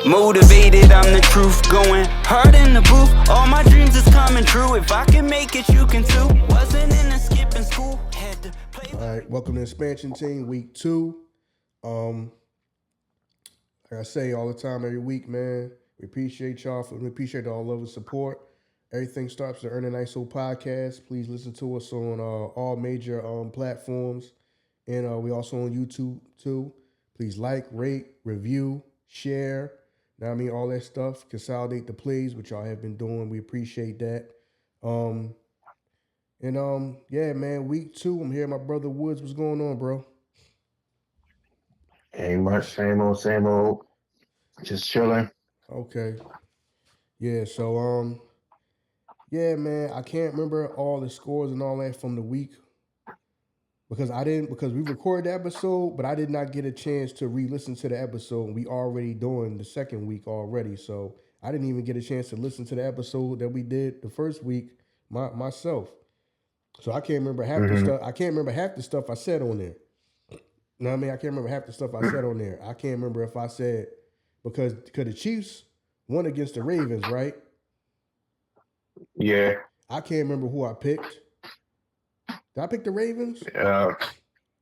Motivated, I'm the truth. Going hard in the booth. All my dreams is coming true. If I can make it, you can too. Wasn't in a skipping school. Had to play. All right, welcome to Expansion Team Week 2. Like I say all the time, every week, man, we appreciate y'all. We appreciate all love and support. Everything starts to Earn a Nice Old Podcast. Please listen to us on all major platforms. And we also on YouTube, too. Please like, rate, review, share. Now, I mean, all that stuff. Consolidate the plays, which y'all have been doing. We appreciate that. Yeah, man, week 2. I'm here. My brother Woods. What's going on, bro? Ain't much, same old. Just chilling. Okay. Yeah, so yeah, man, I can't remember all the scores and all that from the week because we recorded the episode, but I did not get a chance to re-listen to the episode. We already doing the second week already, so I didn't even get a chance to listen to the episode that we did the first week myself. So I can't remember half the stuff. I can't remember half the stuff I said on there. You know what I mean? I can't remember half the stuff I said on there. I can't remember if I said because the Chiefs won against the Ravens, right? Yeah. I can't remember who I picked. Did I pick the Ravens? Yeah,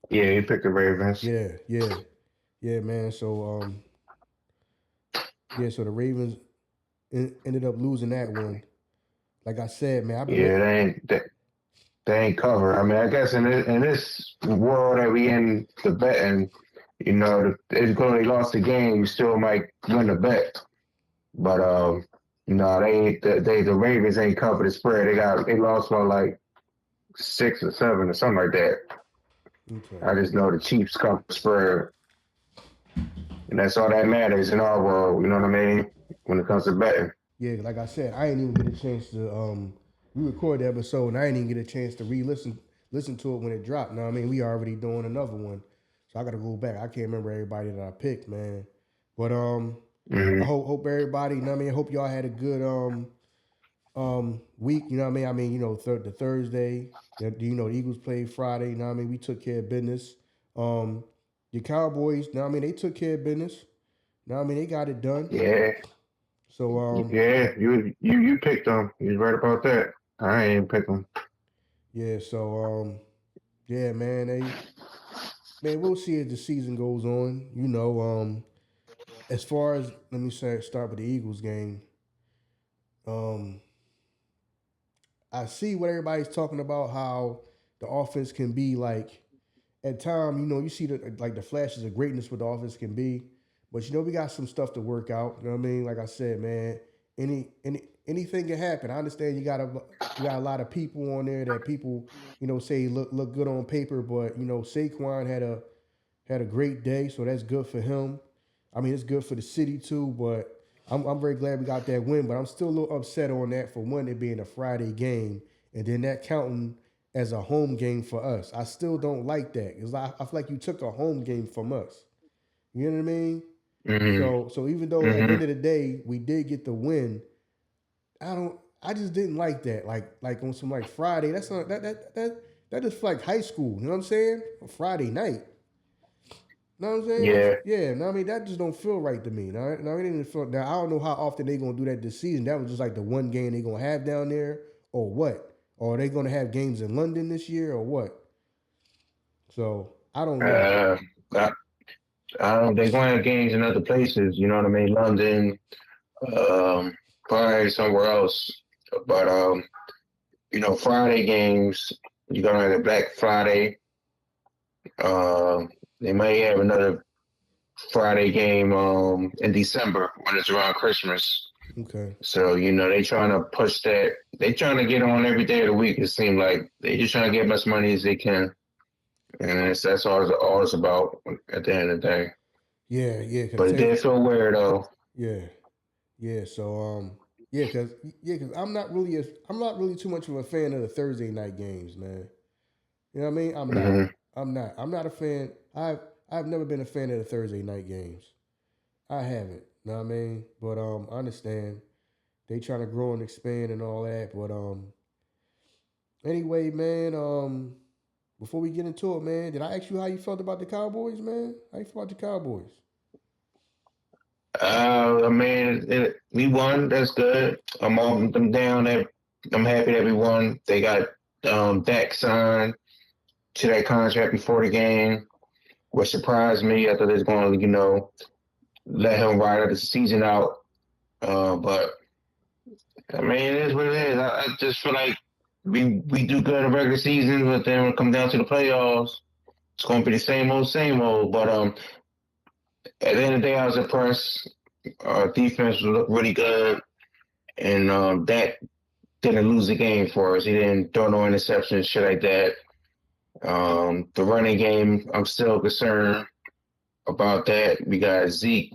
you picked the Ravens. Yeah, man. So so the Ravens ended up losing that one. Like I said, man, they ain't cover. I mean, I guess in this world that we in, the betting, you know, if you only lost the game, you still might win the bet. But no, the Ravens ain't covered the spread. They lost by like 6 or 7 or something like that. Okay. I just know the Chiefs cover the spread, and that's all that matters in our world. You know what I mean? When it comes to betting. Yeah, like I said, I ain't even get a chance to we recorded the episode and I didn't even get a chance to listen to it when it dropped. Now I mean, we already doing another one, so I got to go back. I can't remember everybody that I picked, man. But I hope everybody. You know what I mean, I hope y'all had a good week. You know what I mean? I mean, you know, the Thursday. The Eagles played Friday. You know what I mean? We took care of business. The Cowboys. You know what I mean? They took care of business. You know what I mean? They got it done. Yeah. So you picked them. You was right about that. I ain't pick them. Yeah. So yeah, man. We'll see as the season goes on. You know, as far as start with the Eagles game. I see what everybody's talking about, how the offense can be like at time, you know, you see the flashes of greatness what the offense can be. But you know, we got some stuff to work out. You know what I mean? Like I said, man, anything can happen. I understand you got a lot of people on there that people, you know, say look good on paper, but you know, Saquon had a great day, so that's good for him. I mean, it's good for the city too, but I'm very glad we got that win, but I'm still a little upset on that for one, it being a Friday game, and then that counting as a home game for us. I still don't like that because I feel like you took a home game from us. You know what I mean? Mm-hmm. So even though at the end of the day we did get the win, I just didn't like that. Like on some like Friday, that's not that is like high school. You know what I'm saying? A Friday night. Know what I'm saying? Yeah. No, I mean that just don't feel right to me. Now it didn't feel. Now I don't know how often they gonna do that this season. That was just like the one game they gonna have down there, or what? Or are they gonna have games in London this year, or what? So I don't know. I don't. They're going to have games in other places. You know what I mean? London, probably somewhere else. But you know, Friday games. You're gonna have a Black Friday. They might have another Friday game in December when it's around Christmas. Okay. So, you know, they trying to push that. They trying to get on every day of the week. It seems like they just trying to get as much money as they can. And that's all it's about at the end of the day. Yeah. But it did feel weird, though. Yeah. So, because I'm not really too much of a fan of the Thursday night games, man. You know what I mean? I'm not a fan. I've never been a fan of the Thursday night games. I haven't. You know what I mean? But I understand they trying to grow and expand and all that. But anyway, man, before we get into it, man, did I ask you how you felt about the Cowboys, man? How you felt about the Cowboys? I mean, we won. That's good. I'm all them down. I'm happy that we won. They got Dak signed to that contract before the game, which surprised me. I thought they was going to, let him ride the season out. But I mean, it is what it is. I just feel like we do good in the regular season, but then when it comes down to the playoffs, it's going to be the same old, same old. But at the end of the day, I was impressed. Our defense looked really good, and Dak didn't lose the game for us. He didn't throw no interceptions, shit like that. The running game, I'm still concerned about that. We got Zeke.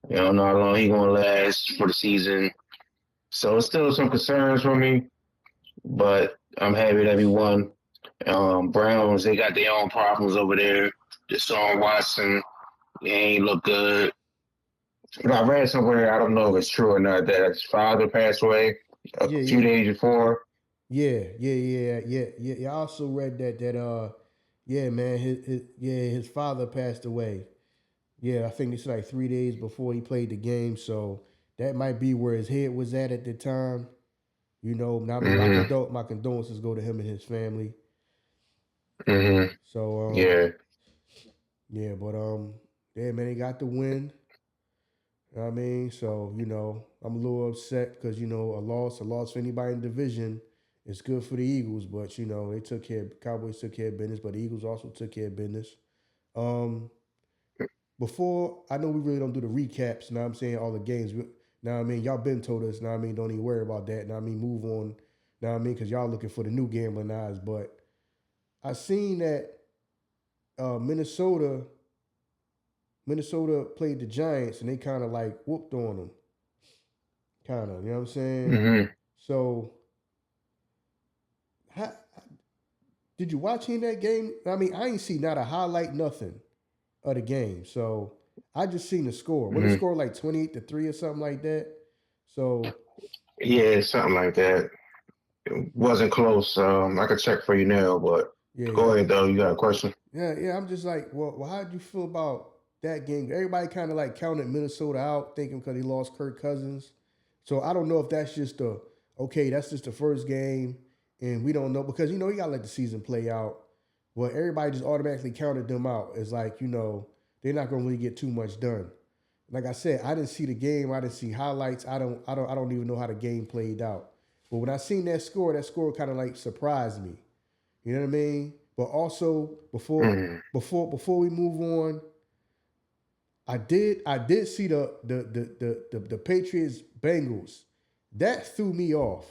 You don't know how long he's going to last for the season. So it's still some concerns for me, but I'm happy that we won. Browns, they got their own problems over there. Deshaun Watson, he ain't look good. But I read somewhere, I don't know if it's true or not, that his father passed away a few days before. Yeah. I also read that yeah, man, his father passed away. Yeah, I think it's like 3 days before he played the game, so that might be where his head was at the time. I mean, my condolences go to him and his family. Mm-hmm. So Yeah. yeah, but yeah, man, he got the win. You know what I mean, so I'm a little upset because a loss for anybody in the division is good for the Eagles, but they took care. Cowboys took care of business, but the Eagles also took care of business. Before I know we really don't do the recaps. Now I'm saying all the games. Now I mean y'all been told us. Now I mean don't even worry about that. Now I mean move on. Now I mean because y'all looking for the new gambling eyes. But I seen that Minnesota played the Giants and they kind of like whooped on them. Kind of, you know what I'm saying? Mm-hmm. So, how, did you watch in that game? I mean, I ain't see not a highlight, nothing of the game. So I just seen the score. What the score like 28-3 or something like that. So yeah, something like that. It wasn't close. I could check for you now, but go ahead though. You got a question? Yeah. I'm just like, well, how did you feel about that game? Everybody kind of like counted Minnesota out, thinking because he lost Kirk Cousins. So I don't know if that's just that's just the first game, and we don't know because you gotta let the season play out. Well, everybody just automatically counted them out. It's like they're not gonna really get too much done. Like I said, I didn't see the game. I didn't see highlights. I don't even know how the game played out. But when I seen that score kind of like surprised me. You know what I mean? But also before we move on, I did see the Patriots Bengals. That threw me off.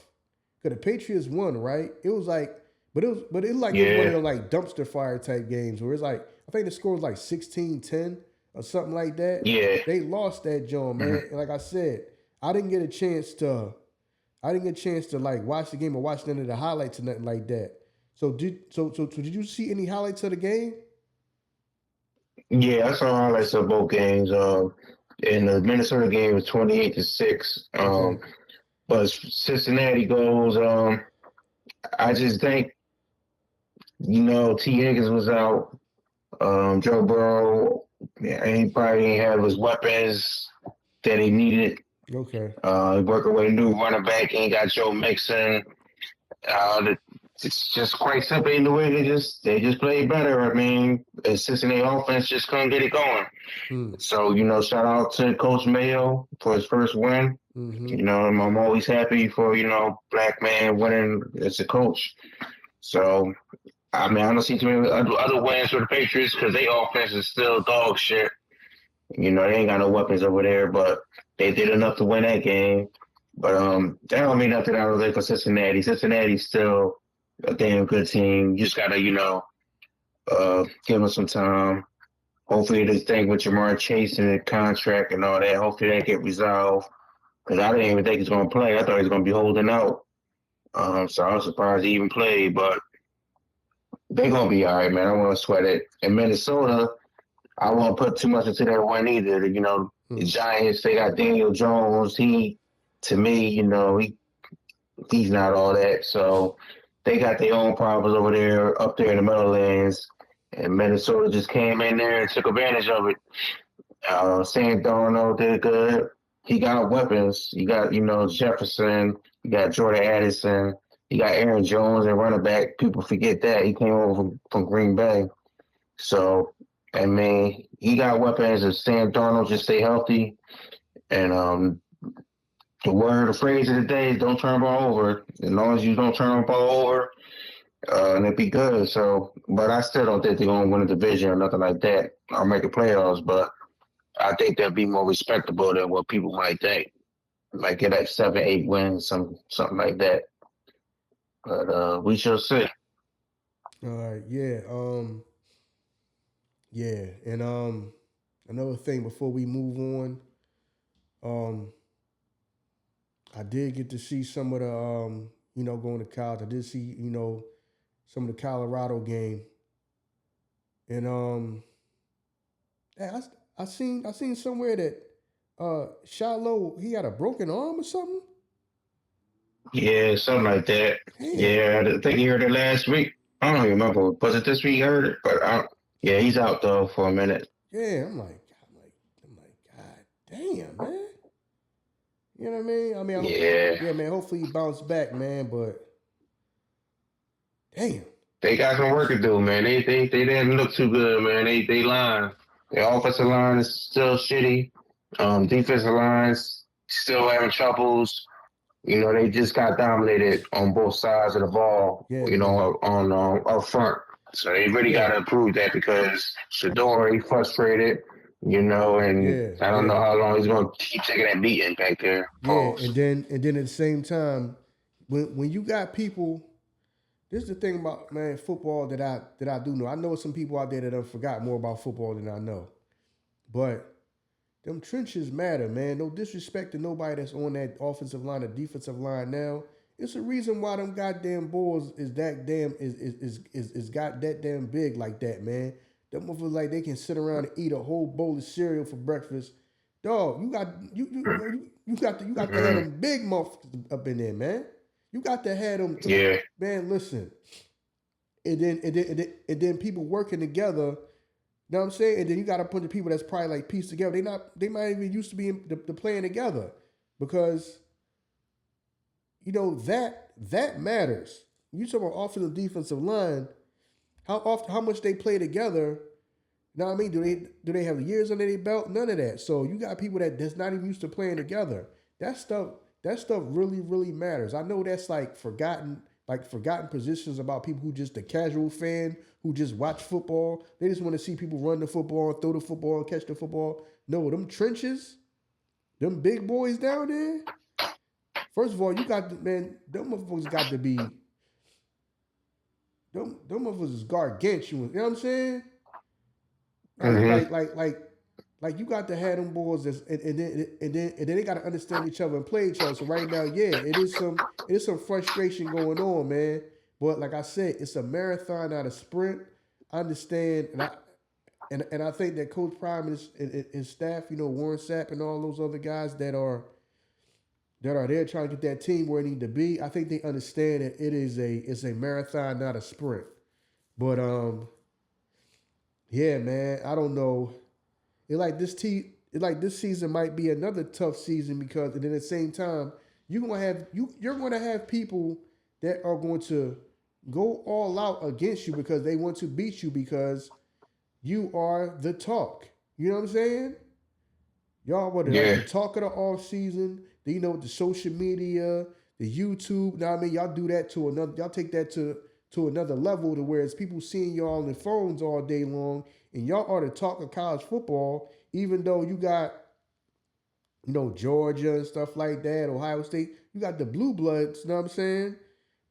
Cause the Patriots won, right? It was like, but it was like it was one of them like dumpster fire type games where it's like I think the score was like 16-10 or something like that. Yeah. They lost that joint, man. And like I said, I didn't get a chance to like watch the game or watch none of the highlights or nothing like that. So did you see any highlights of the game? Yeah, I saw highlights of both games. In the Minnesota game was 28-6. But Cincinnati goes. I just think T. Higgins was out. Joe Burrow, he probably didn't have his weapons that he needed. Okay. Working with a new running back, ain't got Joe Mixon. It's just quite simply in the way they just play better. I mean, the Cincinnati offense just couldn't get it going. So shout out to Coach Mayo for his first win. I'm always happy for black man winning as a coach. So I mean, I don't see too many other wins for the Patriots because their offense is still dog shit. They ain't got no weapons over there, but they did enough to win that game. But that don't mean nothing out of there for Cincinnati. Cincinnati's still a damn good team. You just gotta, give them some time. Hopefully this thing with Jamar Chase and the contract and all that, hopefully that get resolved. Because I didn't even think he's gonna play. I thought he was gonna be holding out. So I was surprised he even played, but they're gonna be all right, man. I don't want to sweat it. In Minnesota, I won't put too much into that win either. The Giants, they got Daniel Jones. To me, he's not all that. So they got their own problems over there, up there in the Meadowlands. And Minnesota just came in there and took advantage of it. Sam Darnold did good. He got weapons. You got, Jefferson. You got Jordan Addison. You got Aaron Jones and running back. People forget that. He came over from Green Bay. So, I mean, he got weapons. If Sam Darnold just stay healthy. And the phrase of the day is don't turn the ball over. As long as you don't turn the ball over, and it'd be good. So, but I still don't think they're going to win a division or nothing like that. I'll make the playoffs, but I think they'll be more respectable than what people might think. Like get like 7, 8 wins, something like that. But we shall see. All right, yeah, and another thing before we move on, I did get to see some of the going to college. I did see some of the Colorado game, and I seen somewhere that Shiloh he had a broken arm or something. Yeah, something like that. Damn. Yeah, I think you heard it last week. I don't even remember. Was it this week you heard it? But yeah, he's out though for a minute. Yeah, I'm like, God damn, man. You know what I mean? Yeah, man. Hopefully he bounce back, man. But damn, they got some work to do, man. They didn't look too good, man. They line. Their offensive line is still shitty. Defensive lines still having troubles. They just got dominated on both sides of the ball. Yeah, on up front. So they really got to improve that because Shedeur, he frustrated. And I don't know how long he's going to keep taking that beating back there. Yeah, and then at the same time, when you got people, this is the thing about man football that I do know. I know some people out there that have forgot more about football than I know, but them trenches matter, man. No disrespect to nobody that's on that offensive line or defensive line now. It's a reason why them goddamn balls is got that damn big like that, man. Them motherfuckers like they can sit around and eat a whole bowl of cereal for breakfast. Dog, you got to have them big motherfuckers up in there, man. You got to have them. Yeah. Man, listen. And then people working together. You know what I'm saying? And then you got a bunch of people that's probably like pieced together. They might even used to be the playing together because that matters. You talk about offensive defensive line. How much they play together? You know what I mean? Do they have years under their belt? None of that. So you got people that's not even used to playing together. That stuff really, really matters. I know that's like forgotten positions about people who just a casual fan who just watch football. They just want to see people run the football, throw the football, catch the football. No, them trenches, them big boys down there. First of all, you got them motherfuckers got to be. Them motherfuckers is gargantuan. You know what I'm saying? Like you got to have them boys and then they got to understand each other and play each other. So right now, yeah, it is some frustration going on, man. But like I said, it's a marathon, not a sprint. I understand, and I think that Coach Prime and his staff, Warren Sapp and all those other guys that are there trying to get that team where it need to be. I think they understand that it's a marathon, not a sprint. But yeah, man, I don't know. This season might be another tough season because, and then at the same time, you're gonna have people that are going to go all out against you because they want to beat you because you are the talk. You know what I'm saying? Y'all were the talk of the off season. The social media, the YouTube. Now I mean, y'all do that to another. Y'all take that to another level to where it's people seeing y'all on the phones all day long, and y'all are the talk of college football. Even though you got, Georgia and stuff like that, Ohio State, you got the blue bloods. You know what I'm saying?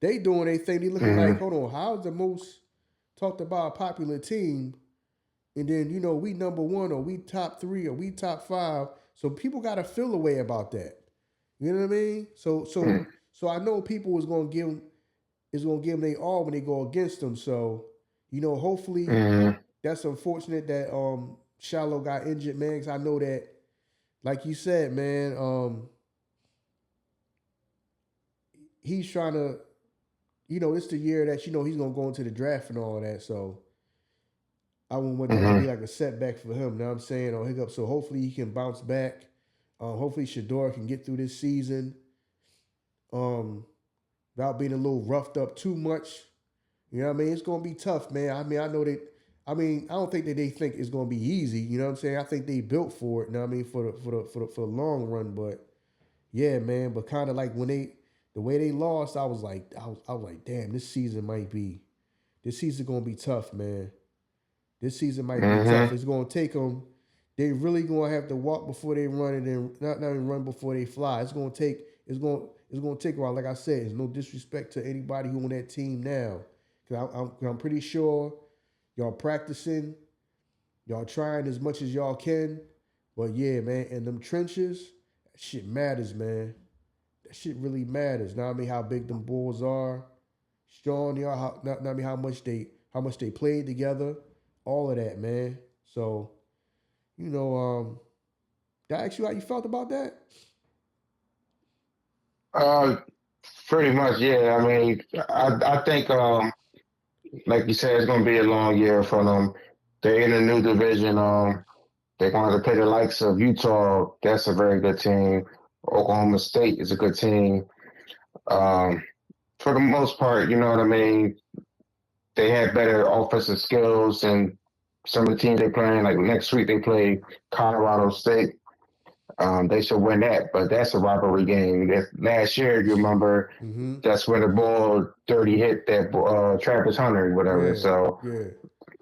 They doing their thing. They looking like, hold on, how's the most talked about popular team? And then we number one or we top 3 or we top 5. So people got to feel a way about that. You know what I mean? So I know people is gonna give them their all when they go against them. So hopefully that's unfortunate that Shiloh got injured, man. Because I know that, like you said, man, he's trying to, it's the year that he's gonna go into the draft and all of that. So I wouldn't want that to be like a setback for him. Know what I'm saying? Or hiccup. So hopefully he can bounce back. Hopefully Shedeur can get through this season without being a little roughed up too much. You know what I mean? It's gonna be tough, man. I mean, I know that. I mean, I don't think that they think it's gonna be easy. You know what I'm saying? I think they built for it. You know what I mean? For the long run. But yeah, man. But kind of like when the way they lost, I was like, damn, this season gonna be tough, man. This season might be tough. It's gonna take them. They really gonna have to walk before they run, and then not even run before they fly. It's gonna take. It's gonna take a while. Like I said, there's no disrespect to anybody who on that team now. I'm pretty sure y'all practicing, y'all trying as much as y'all can. But yeah, man, in them trenches, that shit matters, man. That shit really matters. Now I mean how big them bulls are, strong they are, how much they played together, all of that, man. So, did I ask you how you felt about that? Pretty much, yeah. I mean, I think like you said, it's going to be a long year for them. They're in a new division. They're going to have to play the likes of Utah. That's a very good team. Oklahoma State is a good team. For the most part, you know what I mean? They have better offensive skills than some of the teams they're playing. Like next week, they play Colorado State. They should win that, but that's a rivalry game. Last year, you remember, that's when the ball 30 hit that Travis Hunter, whatever. Yeah, so yeah.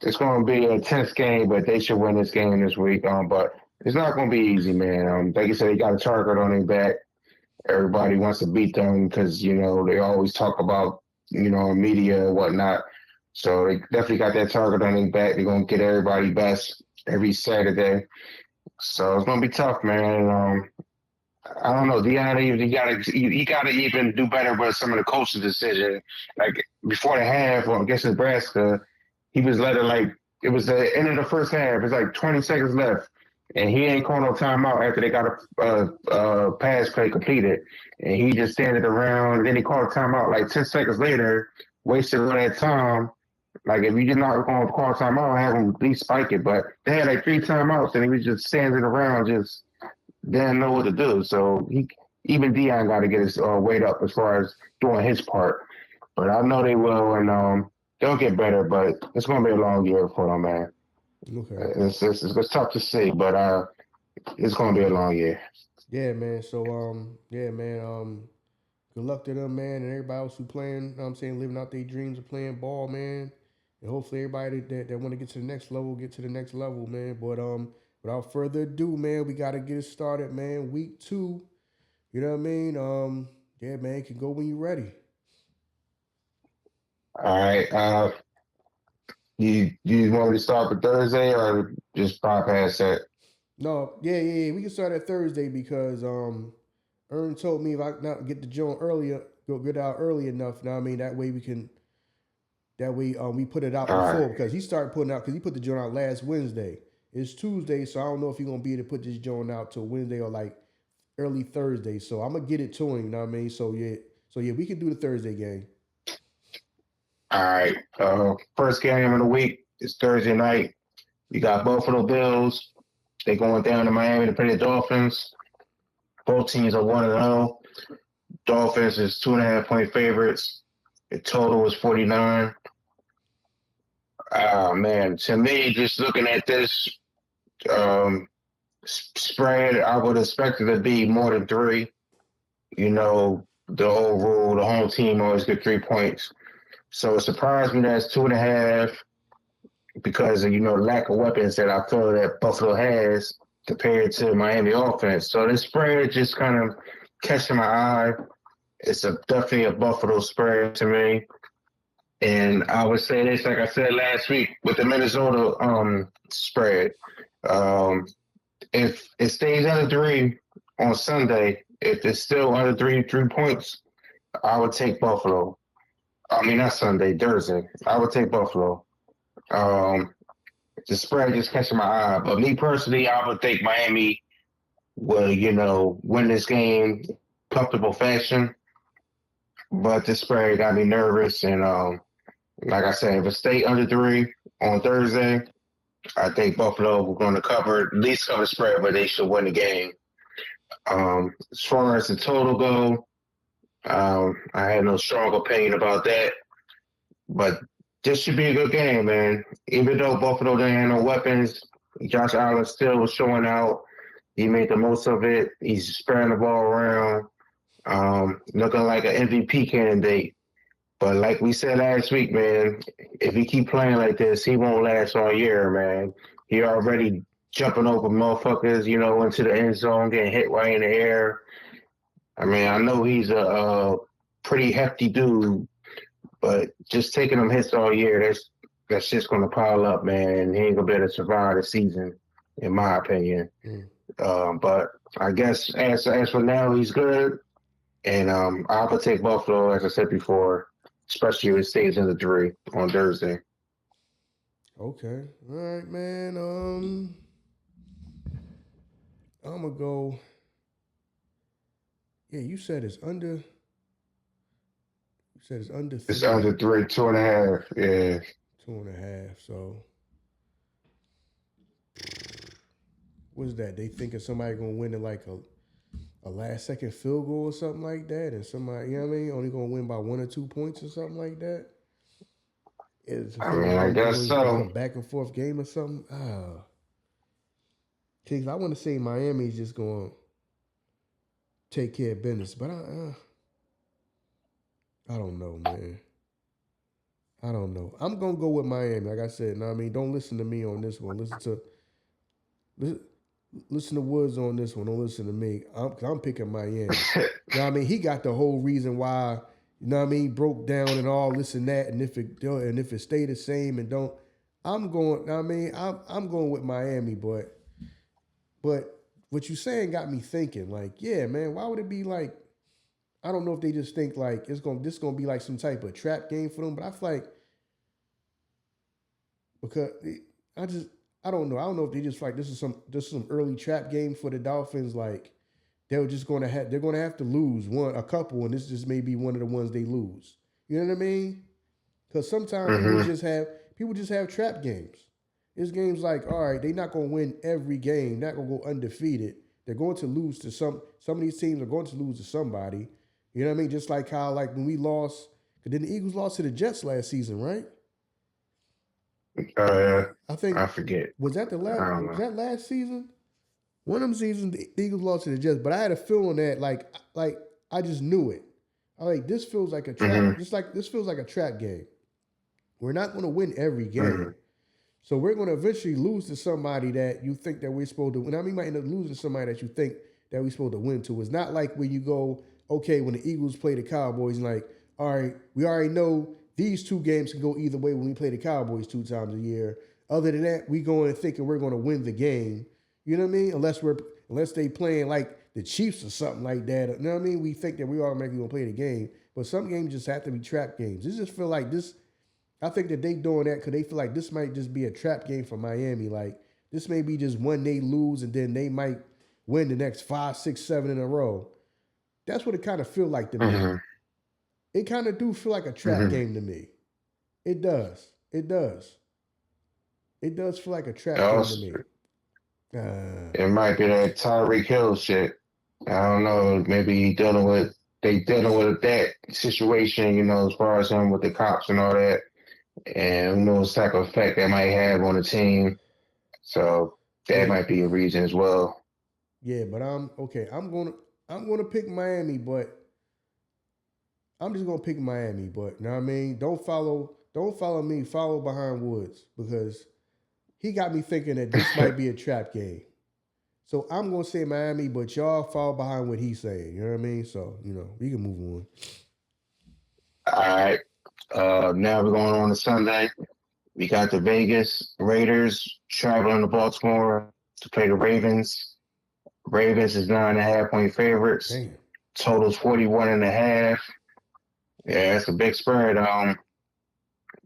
it's going to be a tense game, but they should win this game this week. But it's not going to be easy, man. Like you said, they got a target on their back. Everybody wants to beat them because, they always talk about, media and whatnot. So they definitely got that target on their back. They're going to get everybody best every Saturday. So it's gonna be tough, man. I don't know. You gotta even do better with some of the coach's decision. Like before the half, against Nebraska, he was letting it was the end of the first half. It's like 20 seconds left, and he ain't called no timeout after they got a pass play completed, and he just standing around. Then he called a timeout like 10 seconds later, wasted all that time. Like, if you did not going to call timeout, have him at least spike it. But they had like 3 timeouts, and he was just standing around, just didn't know what to do. So even Deion got to get his weight up as far as doing his part. But I know they will, and they'll get better. But it's going to be a long year for them, man. Okay. It's tough to see, but it's going to be a long year. Yeah, man. So, good luck to them, man, and everybody else who playing, living out their dreams of playing ball, man. And hopefully everybody that want to get to the next level, get to the next level, man. But without further ado, man, we got to get it started, man. Week 2, you know what I mean? Yeah, man, you can go when you're ready. All right. You want me to start with Thursday or just bypass that? No, yeah. We can start at Thursday because Ern told me if I not get the joint earlier, go get out early enough. Now I mean that way we can. That way we put it out before because he started putting out because he put the joint out last Wednesday. It's Tuesday, so I don't know if he's gonna be able to put this joint out till Wednesday or like early Thursday. So I'm gonna get it to him. You know what I mean? So yeah, we can do the Thursday game. All right. First game of the week is Thursday night. You got Buffalo Bills. They going down to Miami to play the Dolphins. Both teams are 1-0. Dolphins is 2.5-point favorites. The total is 49. Man, to me, just looking at this spread, I would expect it to be more than 3. The old rule, the home team always get 3 points. So it surprised me that it's 2.5 because of, the lack of weapons that I feel that Buffalo has compared to Miami offense. So this spread just kind of catching my eye. It's definitely a Buffalo spread to me. And I would say this, like I said last week, with the Minnesota spread. If it stays under 3 on Sunday, if it's still under 3 points, I would take Buffalo. I mean, not Sunday, Thursday. I would take Buffalo. The spread just catching my eye. But me personally, I would think Miami will, win this game comfortable fashion. But the spread got me nervous. And like I said, if it stay under 3 on Thursday, I think Buffalo were going to at least cover the spread, but they should win the game. As far as the total go, I had no strong opinion about that. But this should be a good game, man. Even though Buffalo didn't have no weapons, Josh Allen still was showing out. He made the most of it. He's spreading the ball around, looking like an MVP candidate. But like we said last week, man, if he keep playing like this, he won't last all year, man. He already jumping over motherfuckers, into the end zone, getting hit right in the air. I mean, I know he's a pretty hefty dude, but just taking them hits all year, that's just going to pile up, man. And he ain't going to be able to survive the season, in my opinion. But I guess as for now, he's good. And I would take Buffalo, as I said before, especially if it stays in the 3 on Thursday. Okay. All right, man. I'm going to go. Yeah, you said it's under. You said it's under 3. It's under 3, 2.5. Yeah. 2.5. So, what's that? They thinking somebody going to win it like a last-second field goal or something like that, and somebody, only going to win by 1 or 2 points or something like that? I guess so. A back-and-forth game or something? Kings, I want to say Miami's just going to take care of business, but I don't know, man. I don't know. I'm going to go with Miami. Like I said, don't listen to me on this one. Listen to Woods on this one. Don't listen to me. I'm picking Miami. He got the whole reason why, broke down and all this and that. And if it stay the same and don't, I'm going, I'm going with Miami, but what you saying got me thinking, like, yeah, man, why would it be like, I don't know if they just think like this gonna be like some type of trap game for them, but I feel like because I don't know. I don't know if they just like this is some early trap game for the Dolphins. Like they're gonna have to lose a couple, and this just may be one of the ones they lose. You know what I mean? Because sometimes people just have trap games. It's games like, all right, they're not gonna win every game, not gonna go undefeated. They're going to lose to some of these teams are going to lose to somebody. You know what I mean? Just like how like when we lost, because then the Eagles lost to the Jets last season, right? I forget. Was that last season? One of them seasons the Eagles lost to the Jets, but I had a feeling that like I just knew it. I like this feels like a trap. Just like this feels like a trap game. We're not going to win every game, so we're going to eventually lose to somebody that you think that we're supposed to win. We might end up losing to somebody that you think that we're supposed to win to. It's not like when you go, okay, when the Eagles play the Cowboys, and like, all right, we already know these 2 games can go either way when we play the Cowboys 2 times a year. Other than that, we going thinking we're going to win the game. You know what I mean? Unless they playing like the Chiefs or something like that. You know what I mean? We think that we automatically going to play the game. But some games just have to be trap games. This just feel like this. I think that they doing that because they feel like this might just be a trap game for Miami. Like this may be just one they lose and then they might win the next 5, 6, 7 in a row. That's what it kind of feel like to me. It kind of do feel like a trap game to me. It does. It does. It does feel like a trap game to me. It might be that Tyreek Hill shit. I don't know. Maybe they dealing with that situation, as far as him with the cops and all that. And who knows type of effect that might have on the team. So that might be a reason as well. Yeah, but I'm gonna pick Miami, but I'm just gonna pick Miami. But you know what I mean? Don't follow me, follow behind Woods, because he got me thinking that this might be a trap game. So I'm gonna say Miami, but y'all fall behind what he's saying. You know what I mean? So, we can move on. All right. Now we're going on to Sunday. We got the Vegas Raiders traveling to Baltimore to play the Ravens. Ravens is 9.5-point favorites. Damn. Total's 41.5. Yeah, it's a big spread.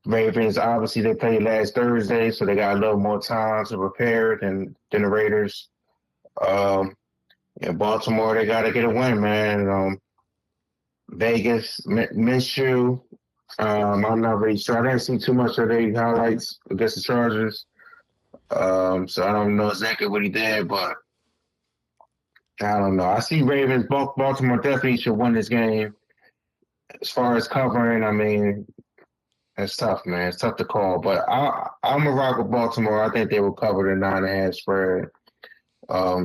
Ravens, obviously, they played last Thursday, so they got a little more time to prepare than the Raiders. In Baltimore, they got to get a win, man. Vegas, Minshew, I'm not really sure. I didn't see too much of their highlights against the Chargers. So I don't know exactly what he did, but I don't know. I see Ravens. Baltimore definitely should win this game. As far as covering, I mean, it's tough, man. It's tough to call, but I'm a rock with Baltimore. I think they will cover the 9.5 spread.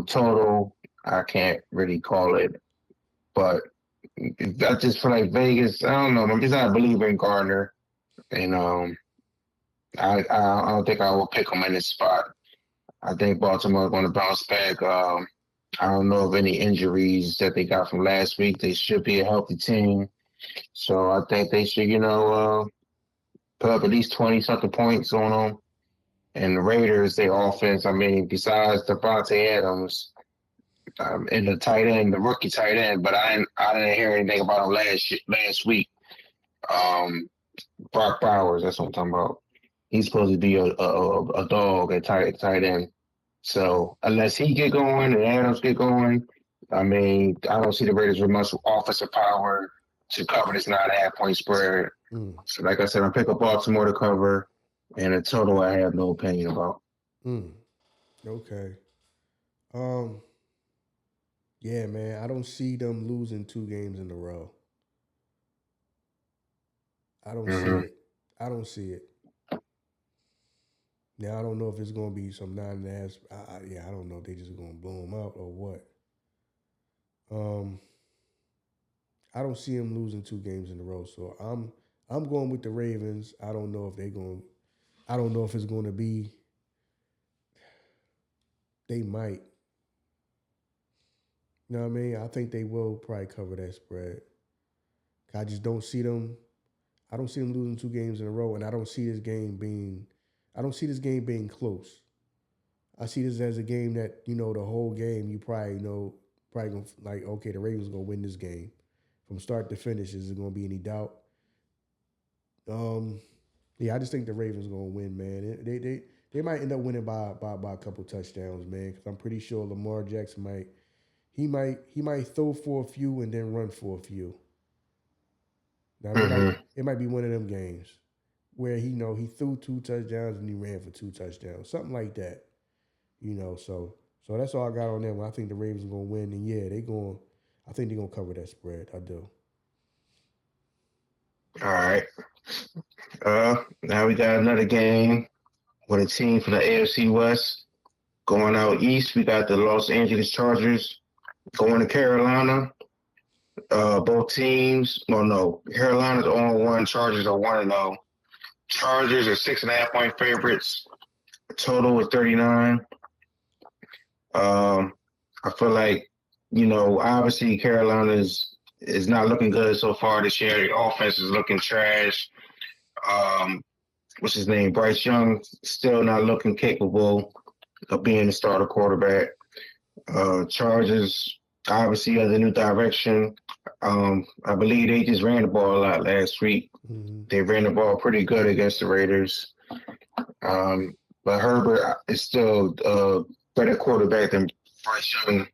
Total, I can't really call it, but I just feel like Vegas. I don't know. I'm just not a believer in Gardner, and I don't think I will pick them in this spot. I think Baltimore is going to bounce back. I don't know of any injuries that they got from last week. They should be a healthy team, so I think they should, put up at least 20 something points on them. And the Raiders, their offense. I mean, besides Devontae Adams. In the tight end, the rookie tight end, but I didn't hear anything about him last week. Brock Bowers, that's what I'm talking about. He's supposed to be a dog at tight end. So unless he get going and Adams get going, I mean, I don't see the Raiders with much offensive power to cover this 9.5 point spread. So like I said, I'm picking Baltimore to cover, and a total I have no opinion about. Okay. Yeah, man, I don't see them losing 2 games in a row. I don't see it. I don't see it. Now I don't know if it's gonna be some 9.5. I don't know if they just gonna blow them out or what. I don't see them losing 2 games in a row. So I'm going with the Ravens. I don't know if they're going. I don't know if it's going to be. They might. You know what I mean? I think they will probably cover that spread. I just don't see them. I don't see them losing 2 games in a row, and I don't see this game being. I don't see this game being close. I see this as a game that the whole game you probably gonna like, okay, the Ravens gonna win this game from start to finish. Is there gonna be any doubt? Yeah, I just think the Ravens gonna win, man. They might end up winning by a couple touchdowns, man. Because I'm pretty sure Lamar Jackson might throw for a few and then run for a few. Now it might be one of them games where he threw 2 touchdowns and he ran for 2 touchdowns, something like that. So that's all I got on them. I think the Ravens are gonna win, and yeah, I think they're gonna cover that spread. I do. All right. Now we got another game with a team from the AFC West going out east. We got the Los Angeles Chargers going to Carolina. Both teams, no, Carolina's 0-1, Chargers are 1-0. Chargers are 6.5 point favorites. Total is 39. I feel like, obviously Carolina is not looking good so far this year. The offense is looking trash. What's his name? Bryce Young still not looking capable of being the starter quarterback. Chargers obviously under new direction. I believe they just ran the ball a lot last week. They ran the ball pretty good against the Raiders. But Herbert is still a better quarterback than Bryce Young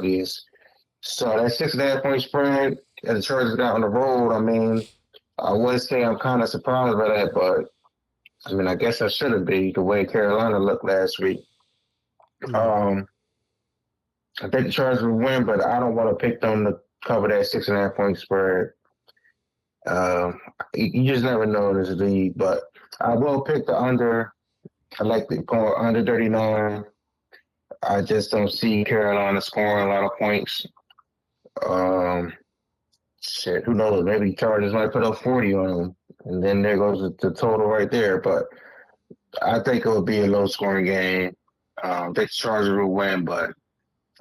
is. So that 6.5 point spread that the Chargers got on the road, I mean, I would say I'm kind of surprised by that, but I mean, I guess I shouldn't be the way Carolina looked last week. I think the Chargers will win, but I don't want to pick them to cover that 6.5 point spread. You just never know in this league, but I will pick the under. I like the going under 39. I just don't see Carolina scoring a lot of points. Who knows? Maybe Chargers might put up 40 on them, and then there goes the total right there. But I think it will be a low-scoring game. I think the Chargers will win, but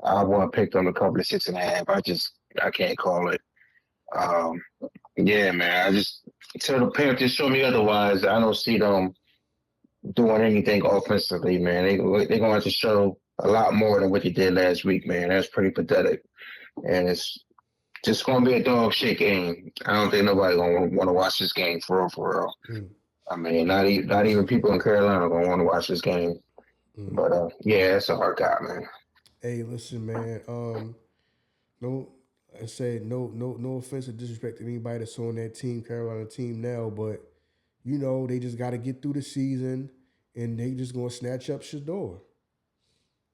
I want to pick them to cover the 6.5. I can't call it. Yeah, man. Until the Panthers show me otherwise, I don't see them doing anything offensively, man. They're going to have to show a lot more than what they did last week, man. That's pretty pathetic. And it's just going to be a dog shit game. I don't think nobody going to want to watch this game for real. I mean, not even people in Carolina are going to want to watch this game. But, yeah, that's a hard guy, man. Hey, listen, man. No offense or disrespect to anybody that's on that team, Carolina team now, but they just got to get through the season, and they just gonna snatch up Shedeur.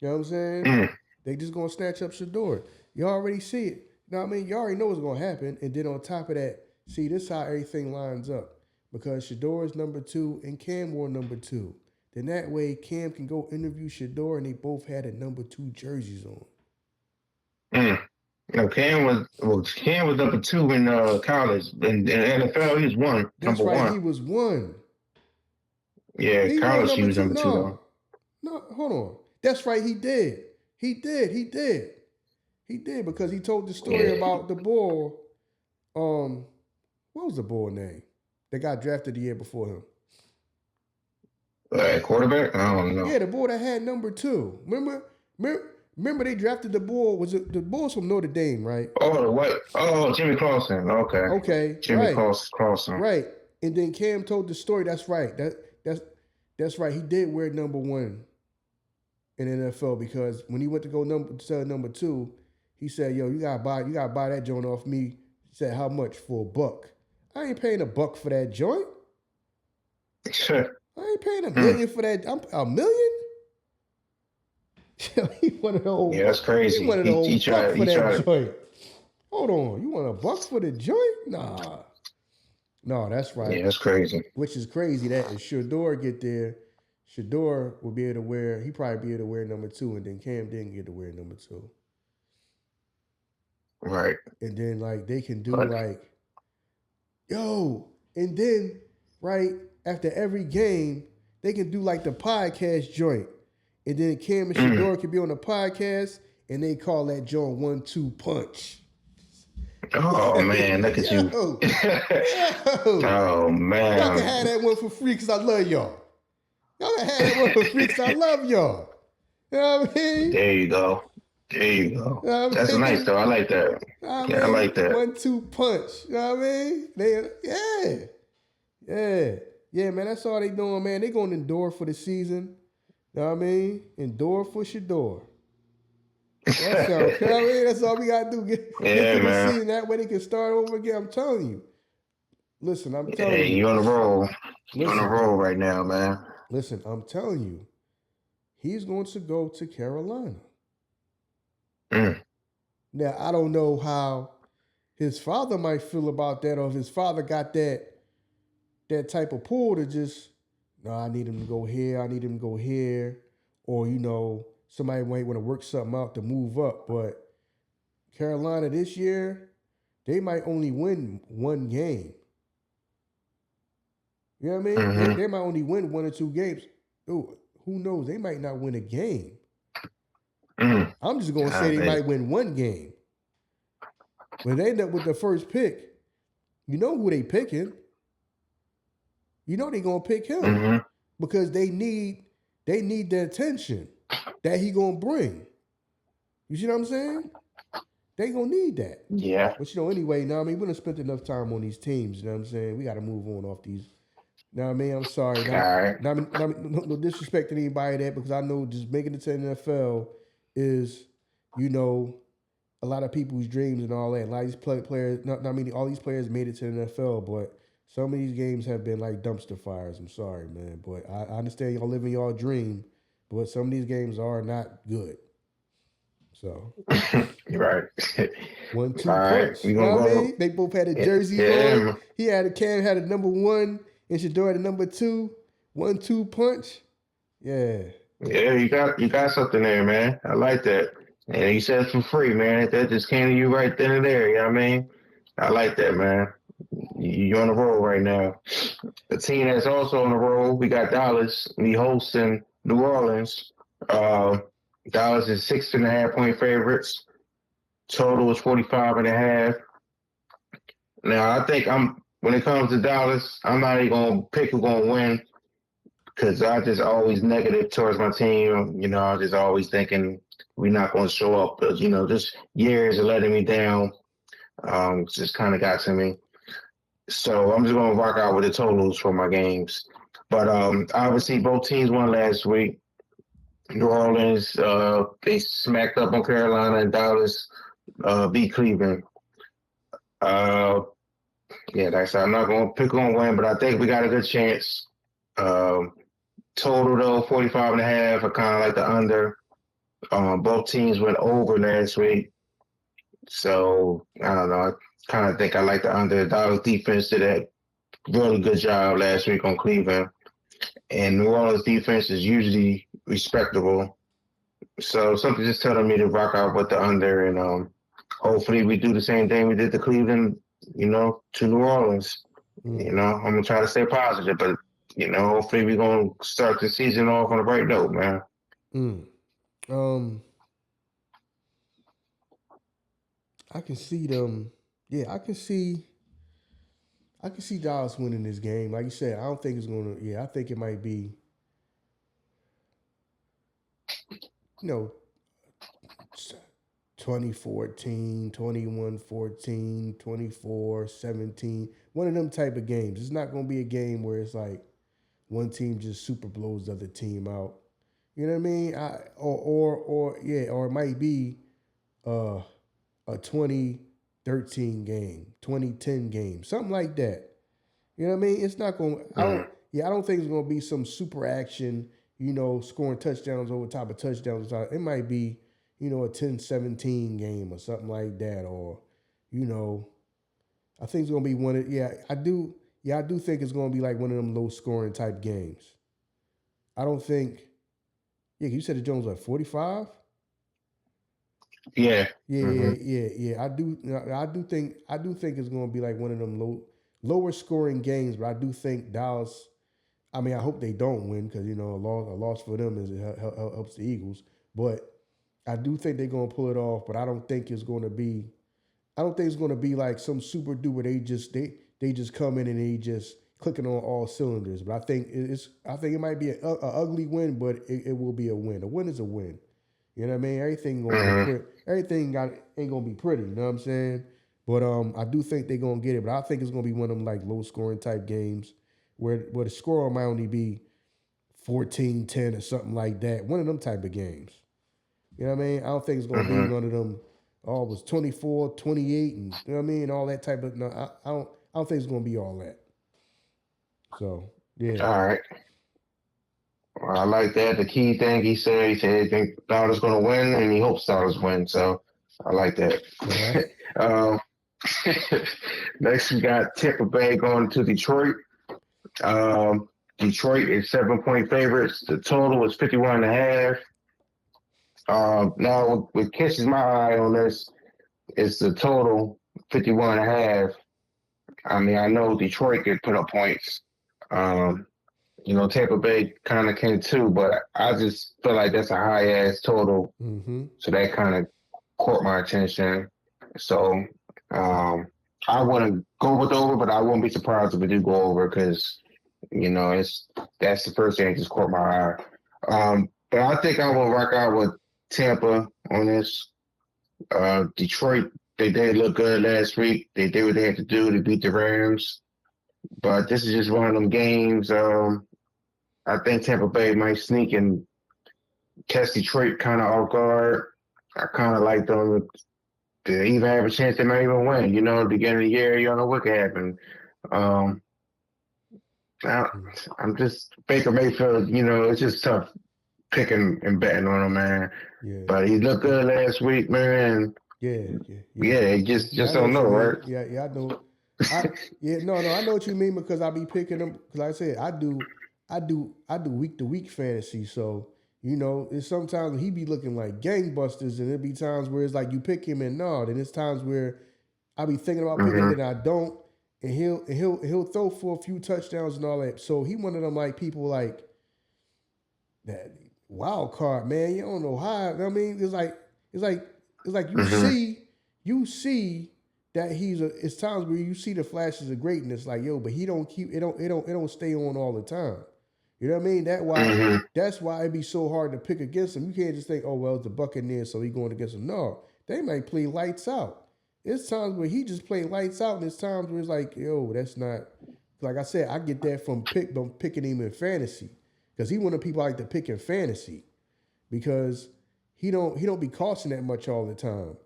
You know what I'm saying? They just gonna snatch up Shedeur. You already see it. You know what I mean? You already know what's gonna happen. And then on top of that, see, this is how everything lines up. Because Shedeur is number 2 and Cam wore number 2. Then that way Cam can go interview Shedeur and they both had a number 2 jerseys on. No, Cam was number 2 in college. In NFL, he was 1. That's number right, 1. he was 1. Yeah, He college won he was number 2 though. No, hold on. That's right, he did. He did because he told the story about the boy. What was the boy name that got drafted the year before him? Quarterback? I don't know. Yeah, the boy that had number 2. Remember they drafted the boy. Was it the boys from Notre Dame, right? Oh, what? Oh, Jimmy Clausen. Okay. Jimmy Clausen. Right. And then Cam told the story. That's right. That's right. He did wear number 1 in the NFL because when he went to go number 2, he said, "Yo, you gotta buy that joint off me." He said, "How much for $1?" I ain't paying $1 for that joint. I ain't paying $1 million for that. $1 million? He wanted those. Yeah, that's crazy. He wanted those $1 for that joint. It. Hold on, you want $1 for the joint? Nah. No, that's right. Yeah, that's crazy. Which is crazy that if Shedeur get there, Shedeur will be able to wear. He probably be able to wear number 2, and then Cam didn't get to wear number 2. Right. And then like they can do and then right after every game they can do like the podcast joint, and then Cam and Shedeur can be on the podcast, and they call that joint 1-2 punch. Oh man, look at you! Oh man, y'all can have that one for free because I love y'all. Y'all can have that one for free because I love y'all. You know what I mean? There you go. You know That's nice though. I like that. I like that. 1-2 punch. You know what I mean? Yeah, man. That's all they doing, man. They going to endure for the season. You know what I mean? Endure for Shedeur. That's all. You know what I mean? That's all we got to do. Get to the season. That way they can start over again. I'm telling you. Listen, I'm telling you. You're on the roll. You're on the roll right now, man. Listen, I'm telling you. He's going to go to Carolina. Now, I don't know how his father might feel about that, or if his father got that type of pull to just, no, I need him to go here, I need him to go here, or, somebody might want to work something out to move up. But Carolina this year, they might only win 1 game. You know what I mean? Mm-hmm. They might only win 1 or 2 games. Ooh, who knows? They might not win a game. I'm just going to say they might win 1 game. When they end up with the first pick, you know who they picking. You know they're going to pick him because they need the attention that he going to bring. You see what I'm saying? They going to need that. Yeah. But anyway, now I mean, we done spent enough time on these teams, you know what I'm saying? We got to move on off these. Now I mean, I'm sorry. No disrespect to anybody that, because I know just making it to the NFL is, a lot of people's dreams and all that. A lot of these players, all these players made it to the NFL, but some of these games have been like dumpster fires. I'm sorry, man. But I understand y'all living y'all dream, but some of these games are not good. So. Right. 1-2 punch. You know what I mean? They both had a jersey on. Cam had a number 1 and Shedeur had a number 2. 1-2 punch. Yeah. Yeah, you got something there, man. I like that. And you said for free, man. That just came to you right then and there. You know what I mean? I like that, man. You're on the roll right now. The team that's also on the roll, we got Dallas. We hosting New Orleans. Dallas is 6.5-point favorites. Total is 45.5. Now, I think when it comes to Dallas, I'm not even going to pick who's going to win, because I just always negative towards my team. I'm just always thinking we're not going to show up. But, just years of letting me down just kind of got to me. So I'm just going to rock out with the totals for my games. But obviously both teams won last week. New Orleans, they smacked up on Carolina, and Dallas beat Cleveland. I'm not going to pick on win, but I think we got a good chance. Total though, 45.5. I kind of like the under. Both teams went over last week. So I don't know. I kind of think I like the under. Dallas defense did a really good job last week on Cleveland, and New Orleans defense is usually respectable. So something just telling me to rock out with the under, and hopefully we do the same thing we did to Cleveland. To New Orleans. I'm gonna try to stay positive, but hopefully we're gonna start the season off on the right note, man. I can see them. Yeah, I can see Dallas winning this game. Like you said, I don't think it's gonna. Yeah, I think it might be. 2014, 21-14, 24-17. One of them type of games. It's not going to be a game where it's like one team just super blows the other team out. You know what I mean? Or it might be a 2013 game, 2010 game, something like that. You know what I mean? It's not going. I don't think it's going to be some super action. Scoring touchdowns over top of touchdowns. It might be, a 10-17 game or something like that. Or, I think it's going to be one of, I do think it's going to be like one of them low scoring type games. I don't think, you said the Jones, 45? Yeah. Yeah. I do think it's going to be like one of them lower scoring games, but I do think Dallas, I hope they don't win because, a loss for them helps the Eagles. But I do think they're going to pull it off, but I don't think it's going to be like some super duper. They just come in and they just clicking on all cylinders. But I think it might be an ugly win, but it will be a win. A win is a win. You know what I mean? Everything ain't gonna be pretty. You know what I'm saying? But I do think they're gonna get it. But I think it's gonna be one of them like low scoring type games where the score might only be 14-10 or something like that. One of them type of games. You know what I mean? I don't think it's gonna be one of them. Oh, it was 24-28, and you know what I mean? All that type of. No, I don't think it's gonna be all that. So yeah. All right. Well, I like that. The key thing he said he think Dallas going to win, and he hopes Dallas win. So I like that. Next, we got Tampa Bay going to Detroit. Detroit is 7-point favorites. The total is 51.5. Now, what catches my eye on this is the total 51.5. I know Detroit could put up points. Tampa Bay kind of can too, but I just feel like that's a high-ass total. So that kind of caught my attention. So I wouldn't go with over, but I wouldn't be surprised if we do go over because, that's the first thing that just caught my eye. But I think I will rock out with Tampa on this. Detroit, they did look good last week. They did what they had to do to beat the Rams. But this is just one of them games. I think Tampa Bay might sneak and catch Detroit kind of off guard. I kind of like them to even have a chance they might even win. At the beginning of the year, you don't know what could happen. I'm just Baker Mayfield. It's just tough picking and betting on him, man. Yeah. But he looked good last week, man. Yeah. Just don't know, right? Yeah, I know. I know what you mean because I be picking them. Because like I said, I do week to week fantasy. So it's sometimes he be looking like gangbusters, and it be times where it's like you pick him and no. Then it's times where I be thinking about picking him and I don't, and he'll throw for a few touchdowns and all that. So he one of them like people like that wild card, man. You don't know how. I mean, it's like you see that it's times where you see the flashes of greatness, like but he don't keep it don't stay on all the time. You know what I mean? That's why it'd be so hard to pick against him. You can't just think, oh well, it's the Buccaneers, so he going against them. No, they might play lights out. There's times where he just play lights out, and there's times where it's like, that's not. Like I said, I get that from picking him in fantasy because he one of the people I like to pick in fantasy because he don't be costing that much all the time.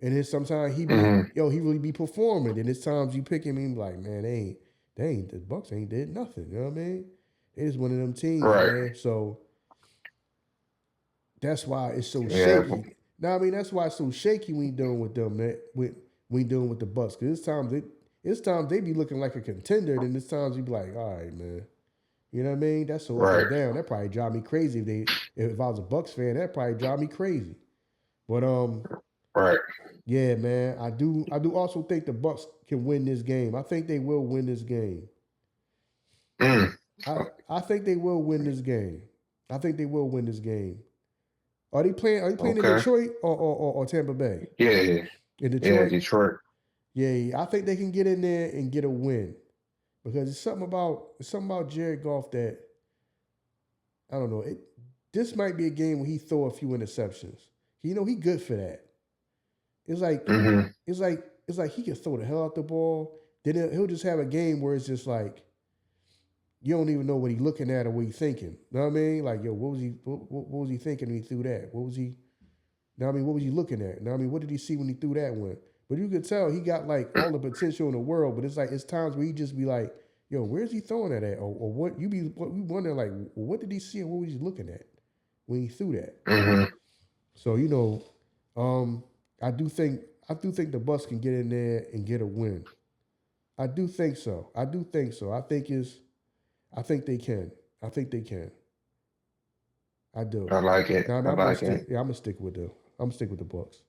And then sometimes he really be performing. And there's times you pick him and be like, man, the Bucs ain't did nothing. You know what I mean? It's one of them teams, Right. man. So that's why it's so Yeah. shaky. Now, I mean, that's why it's so shaky when you dealing with them, man. When you dealing with the Bucks, because it's times they be looking like a contender, then it's times you be like, all right, man. You know what I mean? That's so up Right. and down. That probably drive me crazy if I was a Bucks fan. That probably drive me crazy. But Right. yeah, man. I do also think the Bucks can win this game. I think they will win this game. Mm. I think they will win this game. I think they will win this game. Are they playing in Okay. Detroit or Tampa Bay? Yeah. In Yeah. Detroit? Detroit. Yeah, I think they can get in there and get a win. Because it's something about Jared Goff that I don't know. This might be a game where he throw a few interceptions. He good for that. It's like Mm-hmm. it's like he can throw the hell out the ball. Then he'll just have a game where it's just like you don't even know what he's looking at or what he's thinking. Know what I mean? Like, yo, what was he thinking when he threw that? What was he? Know what I mean? What was he looking at? Know what I mean? What did he see when he threw that one? But you could tell he got like all the potential in the world. But it's times where he just be like, yo, where's he throwing that at? Or what? We wondering like, well, what did he see and what was he looking at when he threw that? Mm-hmm. So I do think the Bucks can get in there and get a win. I do think so. I think they can. I think they can. I do. I like it. Now, I like it. I'm gonna stick with the Bucks.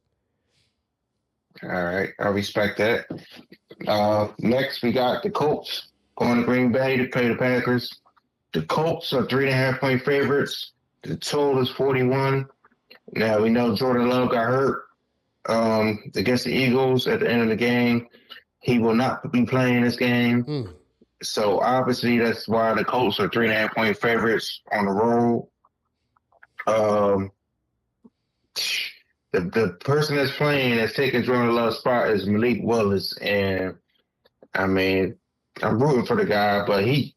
All right. I respect that. Next, we got the Colts going to Green Bay to play the Packers. The Colts are 3.5-point favorites. The total is 41. Now, we know Jordan Love got hurt against the Eagles at the end of the game. He will not be playing this game. So, obviously, that's why the Colts are 3.5-point favorites on the road. The person that's playing, that's taking Jordan Love's spot is Malik Willis. And, I mean, I'm rooting for the guy, but he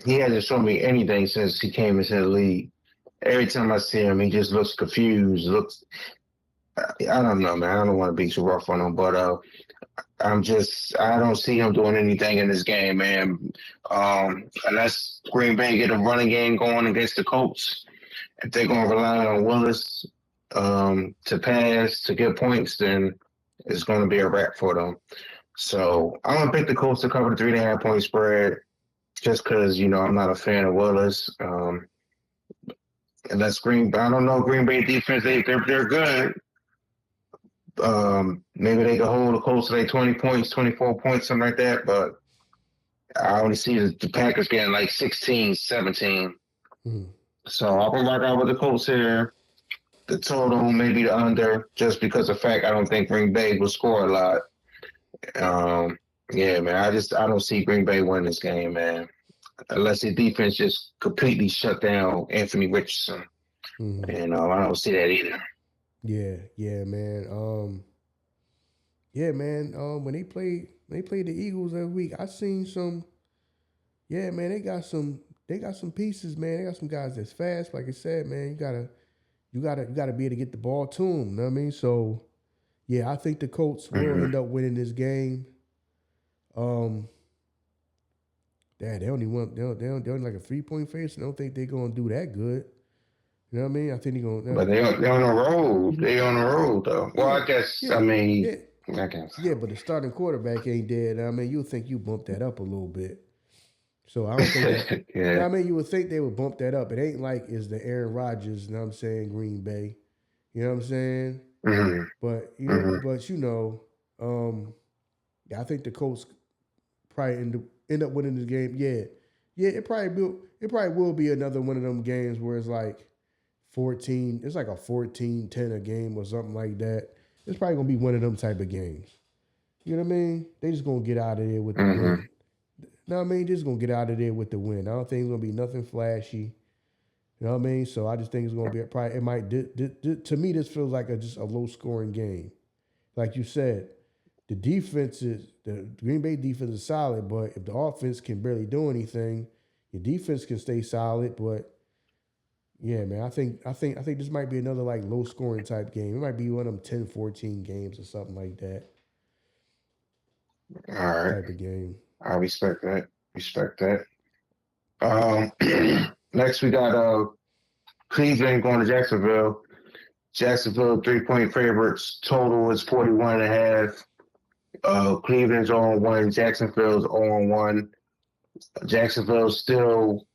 hasn't shown me anything since he came into the league. Every time I see him, he just looks confused. I don't know, man. I don't want to be too rough on him, but I don't see him doing anything in this game, man. Unless Green Bay get a running game going against the Colts, if they're going to rely on Willis to pass, to get points, then it's going to be a wrap for them. So I'm going to pick the Colts to cover the 3.5-point spread just because, I'm not a fan of Willis. Unless I don't know, Green Bay defense, they're good. Maybe they could hold the Colts to like 20 points, 24 points, something like that. But I only see the Packers getting like 16, 17. So I'll rock out with the Colts here. The total, maybe the under, just because of the fact I don't think Green Bay will score a lot. Yeah, man, I don't see Green Bay winning this game, man. Unless the defense just completely shut down Anthony Richardson. And I don't see that either. Yeah, man. When they played the Eagles that week, I seen some. Yeah, man, they got some pieces, man. They got some guys that's fast. Like I said, man, you gotta be able to get the ball to them. You know what I mean? So, yeah, I think the Colts will end up winning this game. They only like a 3-point favorite. So I don't think they're gonna do that good. You know what I mean? I think they're gonna. But they're on the road. They're on the road, though. Well, I guess. Yeah, I mean, yeah. I guess. Yeah, but the starting quarterback ain't dead. I mean, you would think you bump that up a little bit. So I don't think that. Yeah. I mean, you would think they would bump that up. It ain't like it's the Aaron Rodgers. You know what I'm saying? Green Bay. You know what I'm saying? But I think the Colts probably end up winning this game. Yeah. It probably will be another one of them games where it's like 14. It's like a 14-10 a game or something like that. It's probably gonna be one of them type of games. You know what I mean? They just gonna get out of there with the win. No, I mean, just gonna get out of there with the win. I don't think it's gonna be nothing flashy. You know what I mean? So I just think it's gonna be probably. It might. To me, this feels like just a low scoring game. Like you said, the Green Bay defense is solid, but if the offense can barely do anything, your defense can stay solid. But yeah, man, I think this might be another like low scoring type game. It might be one of them 10-14 games or something like that. All right. Type of game. I respect that. Next we got Cleveland going to Jacksonville. Jacksonville 3-point favorites. Total is 41.5. Cleveland's on 1. Jacksonville's on 1. Jacksonville's still,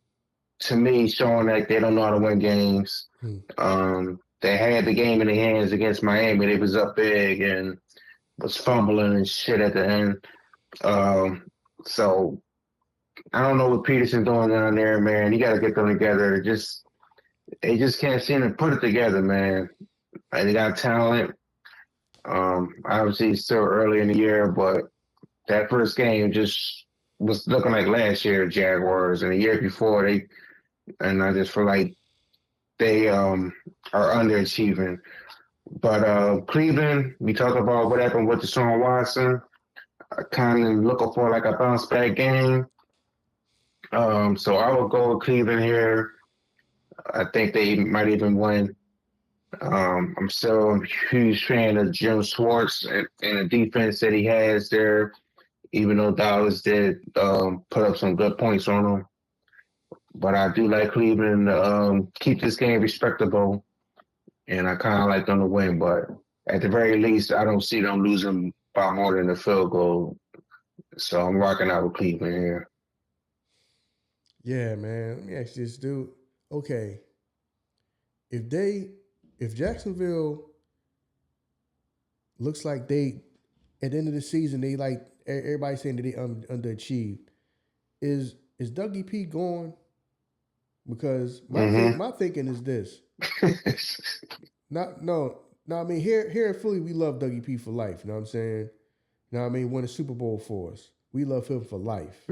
to me, showing like they don't know how to win games. They had the game in their hands against Miami. They was up big and was fumbling and shit at the end. So I don't know what Peterson doing down there, man. You got to get them together. They just can't seem to put it together, man. Like, they got talent. Obviously, it's still early in the year, but that first game just was looking like last year Jaguars, and the year before I just feel like they are underachieving. But Cleveland, we talk about what happened with Deshaun Watson. I kind of looking for like a bounce back game. So I will go with Cleveland here. I think they might even win. I'm still a huge fan of Jim Schwartz and the defense that he has there, even though Dallas did put up some good points on them. But I do like Cleveland to keep this game respectable, and I kind of like them to win. But at the very least, I don't see them losing by more than a field goal. So I'm rocking out with Cleveland here. Yeah, man. Let me ask you this, dude. Okay. If Jacksonville looks like they, at the end of the season, they like everybody's saying that they underachieved, is Dougie P gone? Because my thinking is this. I mean, here in Philly, we love Dougie P for life. You know what I'm saying? You know what I mean? Won a Super Bowl for us. We love him for life.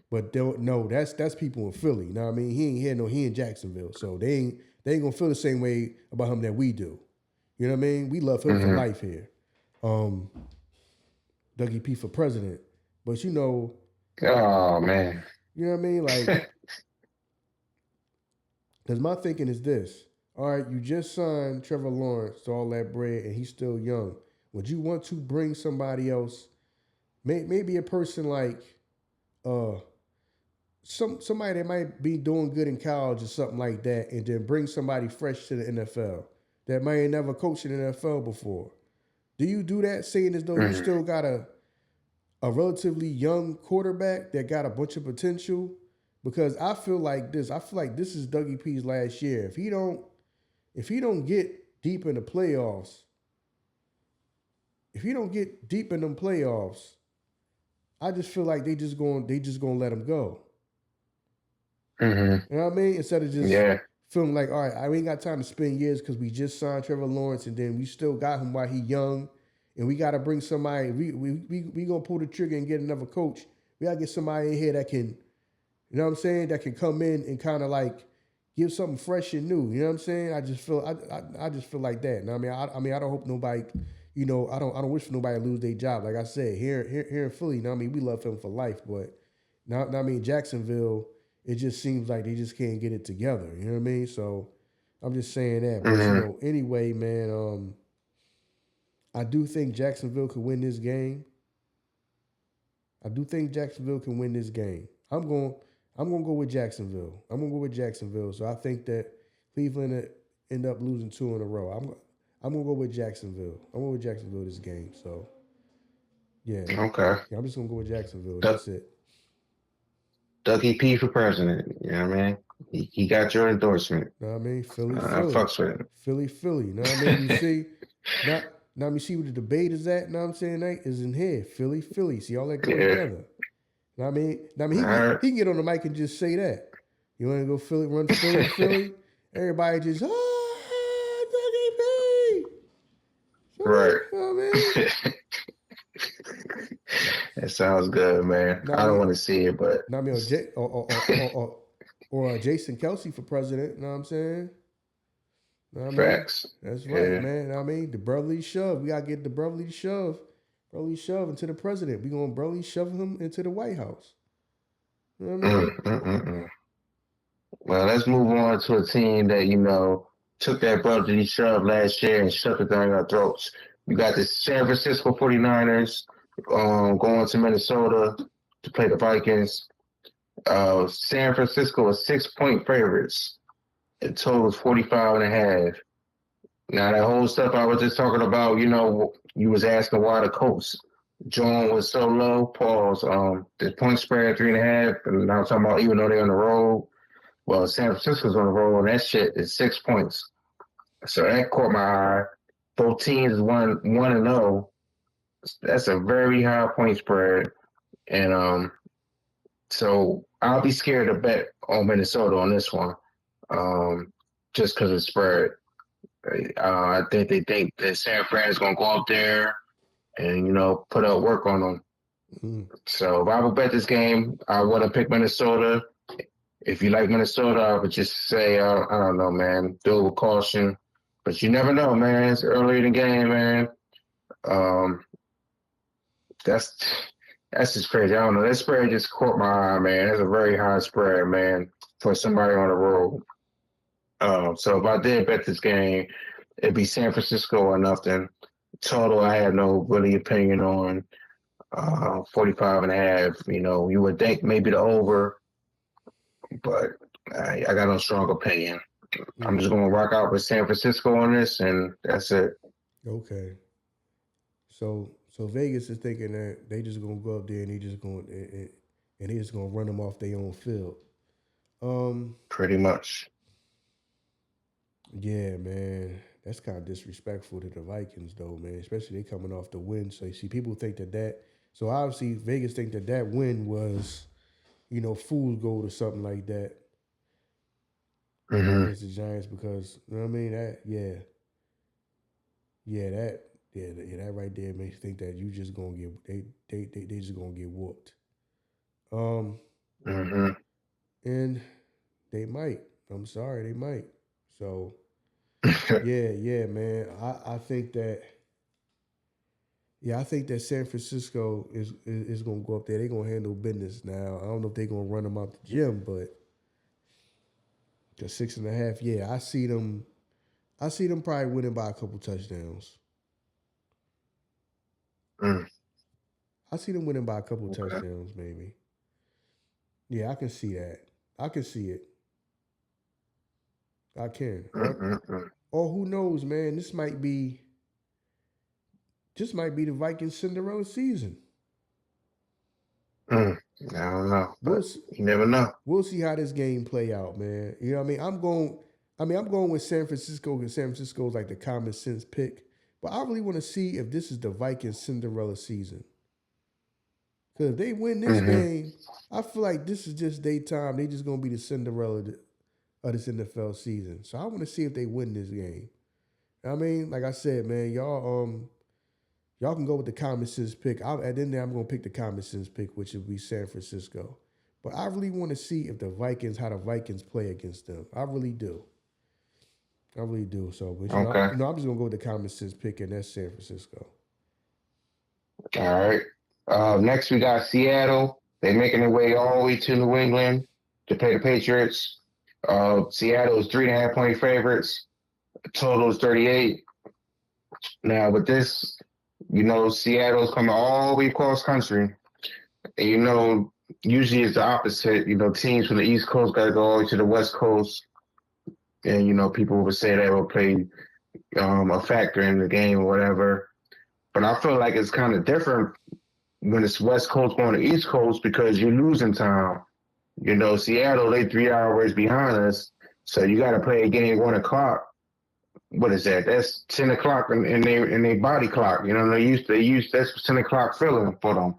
But that's people in Philly. You know what I mean? He in Jacksonville. So they ain't gonna feel the same way about him that we do. You know what I mean? We love him for life here. Dougie P for president. But you know, oh man. You know what I mean? Like, because my thinking is this. All right, you just signed Trevor Lawrence to all that bread and he's still young. Would you want to bring somebody else? Maybe a person like somebody that might be doing good in college or something like that, and then bring somebody fresh to the NFL that might have never coached in the NFL before. Do you do that, saying as though you still got a relatively young quarterback that got a bunch of potential? Because I feel like this. I feel like this is Dougie P's last year. If he don't get deep in the playoffs, I just feel like they just gonna let him go. You know what I mean? Instead of just feeling like, all right, I ain't got time to spend years because we just signed Trevor Lawrence and then we still got him while he young, and we got to bring somebody. We gonna pull the trigger and get another coach. We gotta get somebody in here that can, you know what I'm saying, that can come in and kind of like give something fresh and new. You know what I'm saying? I just feel like that. And I mean, I don't hope nobody. You know, I don't wish for nobody to lose their job. Like I said, here in Philly, you know what I mean, we love him for life. But now I mean, Jacksonville, it just seems like they just can't get it together. You know what I mean? So I'm just saying that. But you know, anyway, man, I do think Jacksonville could win this game. I'm gonna go with Jacksonville. So I think that Cleveland will end up losing 2 in a row. I'm gonna go with Jacksonville. This game. So, yeah. Okay. Yeah, I'm just gonna go with Jacksonville. That's it. Dougie P for president. You know what I mean? He got your endorsement. You know what I mean? Philly. I fucks with him. Philly. You know what I mean? You see, now you see where the debate is at. You know what I'm saying? That is in here. Philly. See all that go together. You know what I mean? He can get on the mic and just say that. You want to go Philly? Run Philly. Everybody just Dougie P. Right. You know what I mean? That sounds good, man. I don't want to see it, but I mean, or Jason Kelsey for president. You know what I'm saying? You know what I mean? Facts. That's right, man. You know what I mean, the brotherly shove. We gotta get the brotherly shove into the president. We gonna brotherly shove him into the White House. You know what I mean? Well, let's move on to a team that took that brotherly shove last year and shoved it down our throats. We got the San Francisco 49ers going to Minnesota to play the Vikings. San Francisco is 6-point favorites. The total is 45.5. Now that whole stuff I was just talking about, you was asking why the Colts joint was so low. Pause. The point spread 3.5, and I was talking about even though they're on the road. Well, San Francisco's on the road, and that shit is 6 points. So that caught my eye. Both teams is 1-0. That's a very high point spread, and so I'll be scared to bet on Minnesota on this one, just because it's spread. I think they think that San Fran's gonna go up there and put up work on them. Mm. So if I would bet this game, I would have picked Minnesota. If you like Minnesota, I would just say I don't know, man. Do it with caution, but you never know, man. It's early in the game, man. That's just crazy. I don't know. That spread just caught my eye, man. That's a very high spread, man, for somebody on the road. So if I did bet this game, it'd be San Francisco or nothing. Total, I have no really opinion on. 45.5. You would think maybe the over, but I got no strong opinion. I'm just going to rock out with San Francisco on this, and that's it. Okay. So Vegas is thinking that they just gonna go up there and they just gonna run them off their own field. Pretty much. Yeah, man, that's kind of disrespectful to the Vikings, though, man. Especially they coming off the win. So you see, people think that. So obviously Vegas think that win was, fool's gold or something like that. Mm-hmm. Against the Giants because you know what I mean. That right there makes you think that you just gonna get they just gonna get whooped. Mm-hmm. And they might. I'm sorry, they might. So yeah, man. I think that San Francisco is gonna go up there. They're gonna handle business now. I don't know if they're gonna run them out the gym, but the 6.5, yeah, I see them probably winning by a couple touchdowns. I see them winning by a couple touchdowns, maybe. Yeah, I can see that. I can see it. I can. Or who knows, man? This might be the Vikings Cinderella season. I don't know. You never know. We'll see how this game play out, man. You know what I mean? I'm going with San Francisco because San Francisco is like the common sense pick. But I really want to see if this is the Vikings Cinderella season. Because if they win this game, I feel like this is just their time. They just going to be the Cinderella of this NFL season. So I want to see if they win this game. I mean, like I said, man, y'all can go with the common sense pick. At the end of the day, I'm going to pick the common sense pick, which would be San Francisco. But I really want to see if how the Vikings play against them. I really do. So, but I'm just going to go with the common sense pick, and that's San Francisco. All right. Next, we got Seattle. They're making their way all the way to New England to play the Patriots. Seattle is 3.5-point favorites. Total is 38. Now, with this, Seattle's coming all the way across country. And, usually it's the opposite. Teams from the East Coast got to go all the way to the West Coast. And, people would say that will play a factor in the game or whatever. But I feel like it's kind of different when it's West Coast going to East Coast because you're losing time. Seattle, they 3 hours behind us. So you got to play a game 1 o'clock. What is that? That's 10 o'clock in their body clock. They use that's 10 o'clock feeling for them.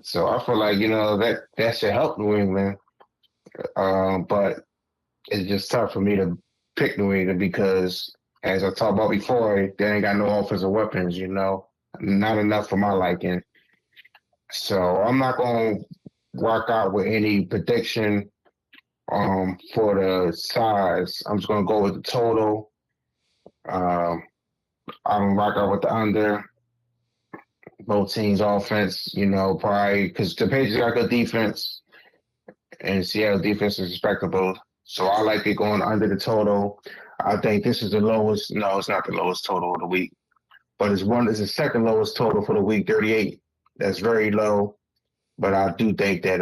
So I feel like, that should help New England. But it's just tough for me to pick New England because, as I talked about before, they ain't got no offensive weapons, not enough for my liking. So I'm not going to rock out with any prediction for the size. I'm just going to go with the total. I'm going to rock out with the under. Both teams' offense, probably because the Patriots got good defense and Seattle defense is respectable. So I like it going under the total. I think this is the lowest. No, it's not the lowest total of the week, but it's the second lowest total for the week, 38. That's very low. But I do think that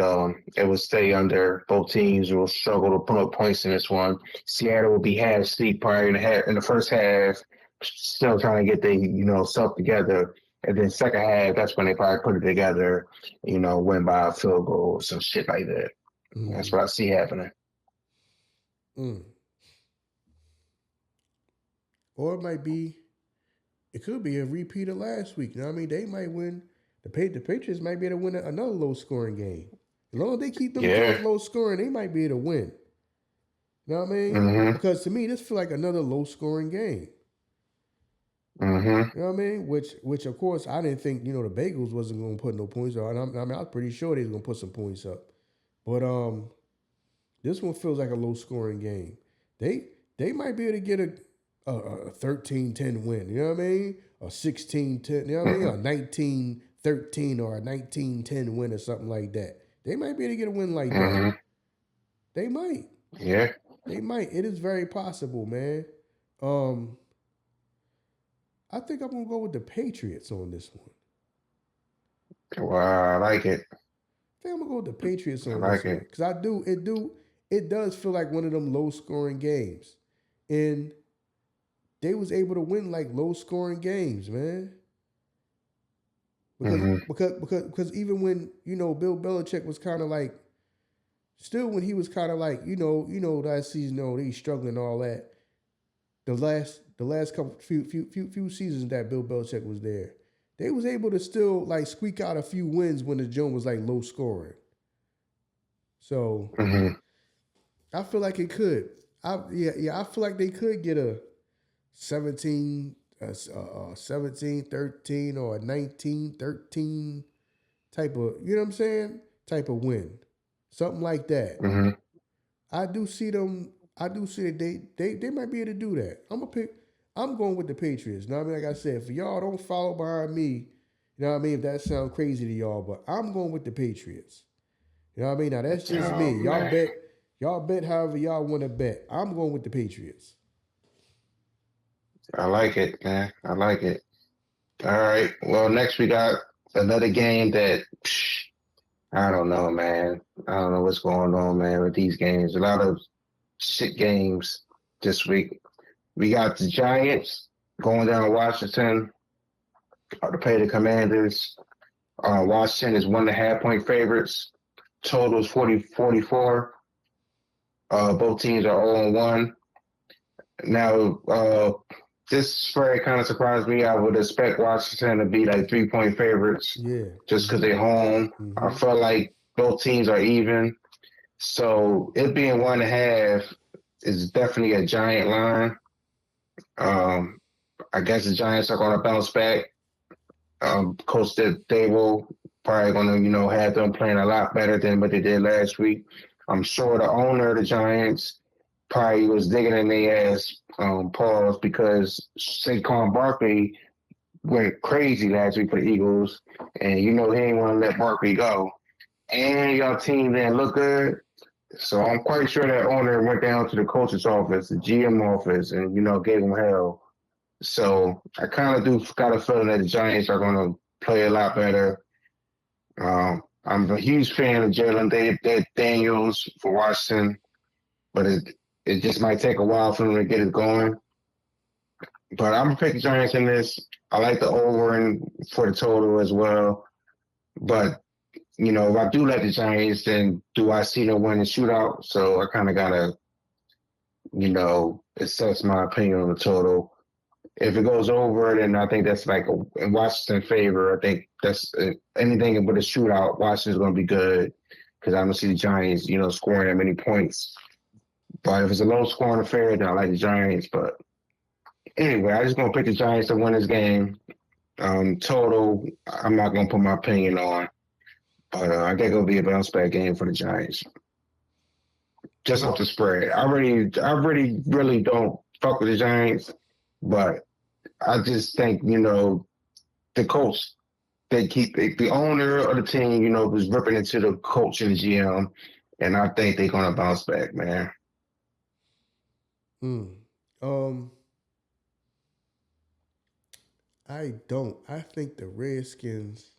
it will stay under. Both teams will struggle to put up points in this one. Seattle will be half asleep probably in the first half, still trying to get their stuff together. And then second half, that's when they probably put it together, win by a field goal or some shit like that. Mm-hmm. That's what I see happening. Or it could be a repeat of last week. You know what I mean? They might win. The Patriots might be able to win another low-scoring game. As long as they keep them games low-scoring, they might be able to win. You know what I mean? Mm-hmm. Because to me, this feels like another low-scoring game. Mm-hmm. You know what I mean? Which of course, I didn't think, the Bengals wasn't going to put no points up. I was pretty sure they was going to put some points up. But this one feels like a low-scoring game. They might be able to get a 13-10 win. You know what I mean? A 16-10, you know what I mean? A 19-13 or a 19-10 win or something like that. They might be able to get a win like that. They might. Yeah. They might. It is very possible, man. I think I'm gonna go with the Patriots on this one. Wow, I like it. I think I'm gonna go with the Patriots on this one. Because it does feel like one of them low-scoring games. And they was able to win like low-scoring games, man. Because even when, Bill Belichick was kind of like, still when he was kind of like, last season, they struggling and all that. The last couple few seasons that Bill Belichick was there, they was able to still like squeak out a few wins when the joint was like low scoring. So I feel like it could. I feel like they could get a 17-13 or a 19-13 type of, you know what I'm saying? Type of win. Something like that. I do see them. I do see that they might be able to do that. I'm going with the Patriots. You know what I mean? Like I said, for y'all, don't follow behind me. You know what I mean? If that sounds crazy to y'all, but I'm going with the Patriots. You know what I mean? Now that's just me. Y'all bet however y'all want to bet. I'm going with the Patriots. I like it, man. I like it. All right. Well, next we got another game that I don't know, man. I don't know what's going on, man, with these games. A lot of shit games this week. We got the Giants going down to Washington to play the Commanders. Washington is 1.5 point favorites. Total is 44. Both teams are 0-1. Now, this spread kind of surprised me. I would expect Washington to be like 3 point favorites. Yeah. Just because they're home. I felt like both teams are even. So it being 1.5 is definitely a giant line. I guess the Giants are going to bounce back. Coach Dable probably going to, have them playing a lot better than what they did last week. I'm sure the owner of the Giants probably was digging in their ass, pause, because Saquon Barkley went crazy last week for the Eagles, and he ain't want to let Barkley go. And y'all team didn't look good. So I'm quite sure that owner went down to the coach's office, the GM office, and, gave him hell. So I kind of do got a feeling that the Giants are going to play a lot better. I'm a huge fan of Jalen Daniels for Washington, but it just might take a while for them to get it going. But I'm going to pick the Giants in this. I like the over and for the total as well. But if I do like the Giants, then do I see them win the shootout? So I kind of got to, assess my opinion on the total. If it goes over, then I think that's like in Washington favor. I think that's anything but a shootout. Washington's going to be good because I don't see the Giants, scoring that many points. But if it's a low-scoring affair, then I like the Giants. But anyway, I just going to pick the Giants to win this game. Total, I'm not going to put my opinion on. But I think it'll be a bounce back game for the Giants. Just off the spread. I really don't fuck with the Giants, but I just think, the Colts, the owner of the team, was ripping into the coach and the GM, and I think they're going to bounce back, man. I don't. I think the Redskins,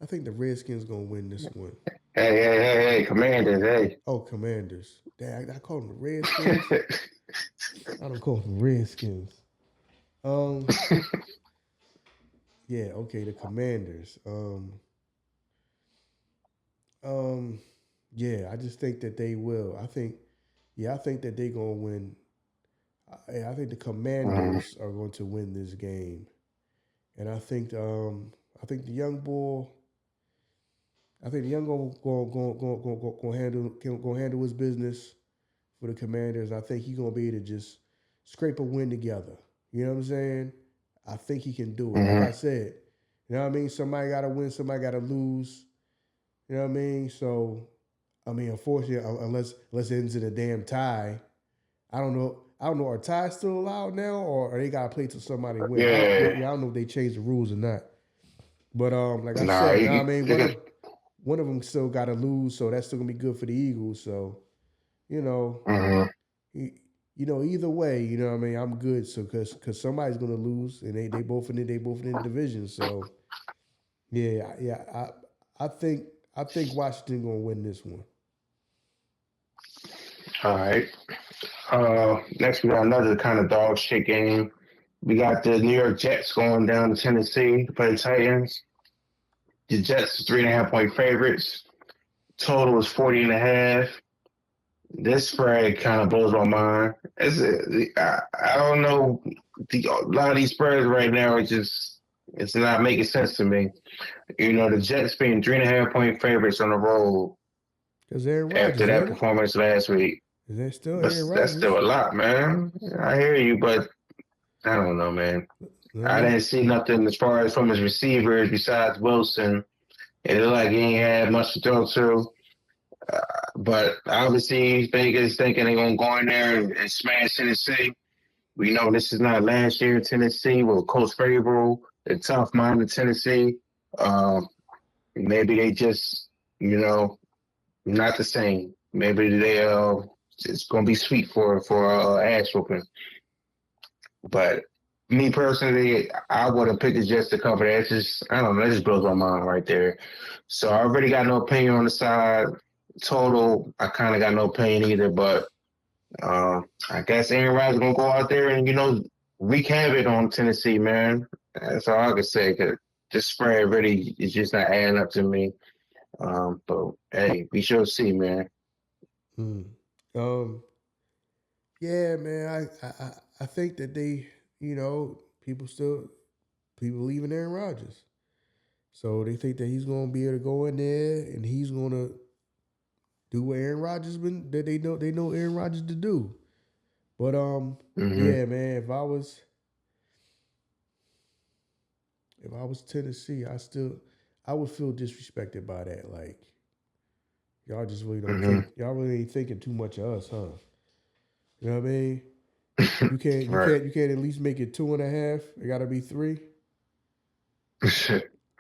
I think the Redskins gonna win this one. Hey, Commanders, hey. Oh, Commanders. Dang, I call them the Redskins. I don't call them Redskins. Um, yeah, okay, the Commanders. Um, yeah, I just think that they will. I think that they gonna win. I think the Commanders are going to win this game, and I think the young boy. I think the young gonna handle his business for the Commanders. I think he's gonna be able to just scrape a win together. You know what I'm saying? I think he can do it. Like I said, you know what I mean? Somebody gotta win, somebody gotta lose. You know what I mean? So, I mean, unfortunately, unless it ends in a damn tie, I don't know. Are ties still allowed now, or are they gotta play till somebody win? I don't know if they changed the rules or not. But like I Nah, said, you know what I mean, one of them still got to lose, so that's still gonna be good for the Eagles. So, you know, either way, you know what I mean. I'm good. So because somebody's gonna lose, and they both in the division. So yeah. I think Washington gonna win this one. all right. Next we got another kind of dog shit game. We got the New York Jets going down to Tennessee to play the Titans. The Jets 3.5-point favorites. Total is 40.5. This spread kind of blows my mind. I don't know. A lot of these spreads right now are just it's not making sense to me. You know, the Jets being 3.5-point favorites on the road Because Aaron Rodgers, after that performance last week. Is that still But Aaron that's Rodgers? still a lot, man. I hear you, but I don't know, man. I didn't see nothing as far as from his receivers besides Wilson. It looked like he ain't had much to throw to. But obviously, Vegas thinking they're going to go in there and smash Tennessee. We know this is not last year in Tennessee with Coach Vrabel, the tough minded Tennessee. Maybe they just, not the same. Maybe they it's going to be sweet for ass whooping. But me personally, I would have picked the Jets to cover that. I don't know, that just blows my mind right there. So I already got no opinion on the side. Total, I kind of got no opinion either, but I guess Aaron Rodgers going to go out there and, wreak havoc on Tennessee, man. That's all I can say, because this spread really is just not adding up to me. But, hey, we shall see, man. Yeah, man. I think that they, people believe in Aaron Rodgers. So they think that he's gonna be able to go in there and he's gonna do what Aaron Rodgers that they know Aaron Rodgers to do. But yeah, man, if I was Tennessee, I would feel disrespected by that. Like, y'all just really don't think y'all really ain't thinking too much of us, huh? You know what I mean? You can't at least make it 2.5. It gotta be 3.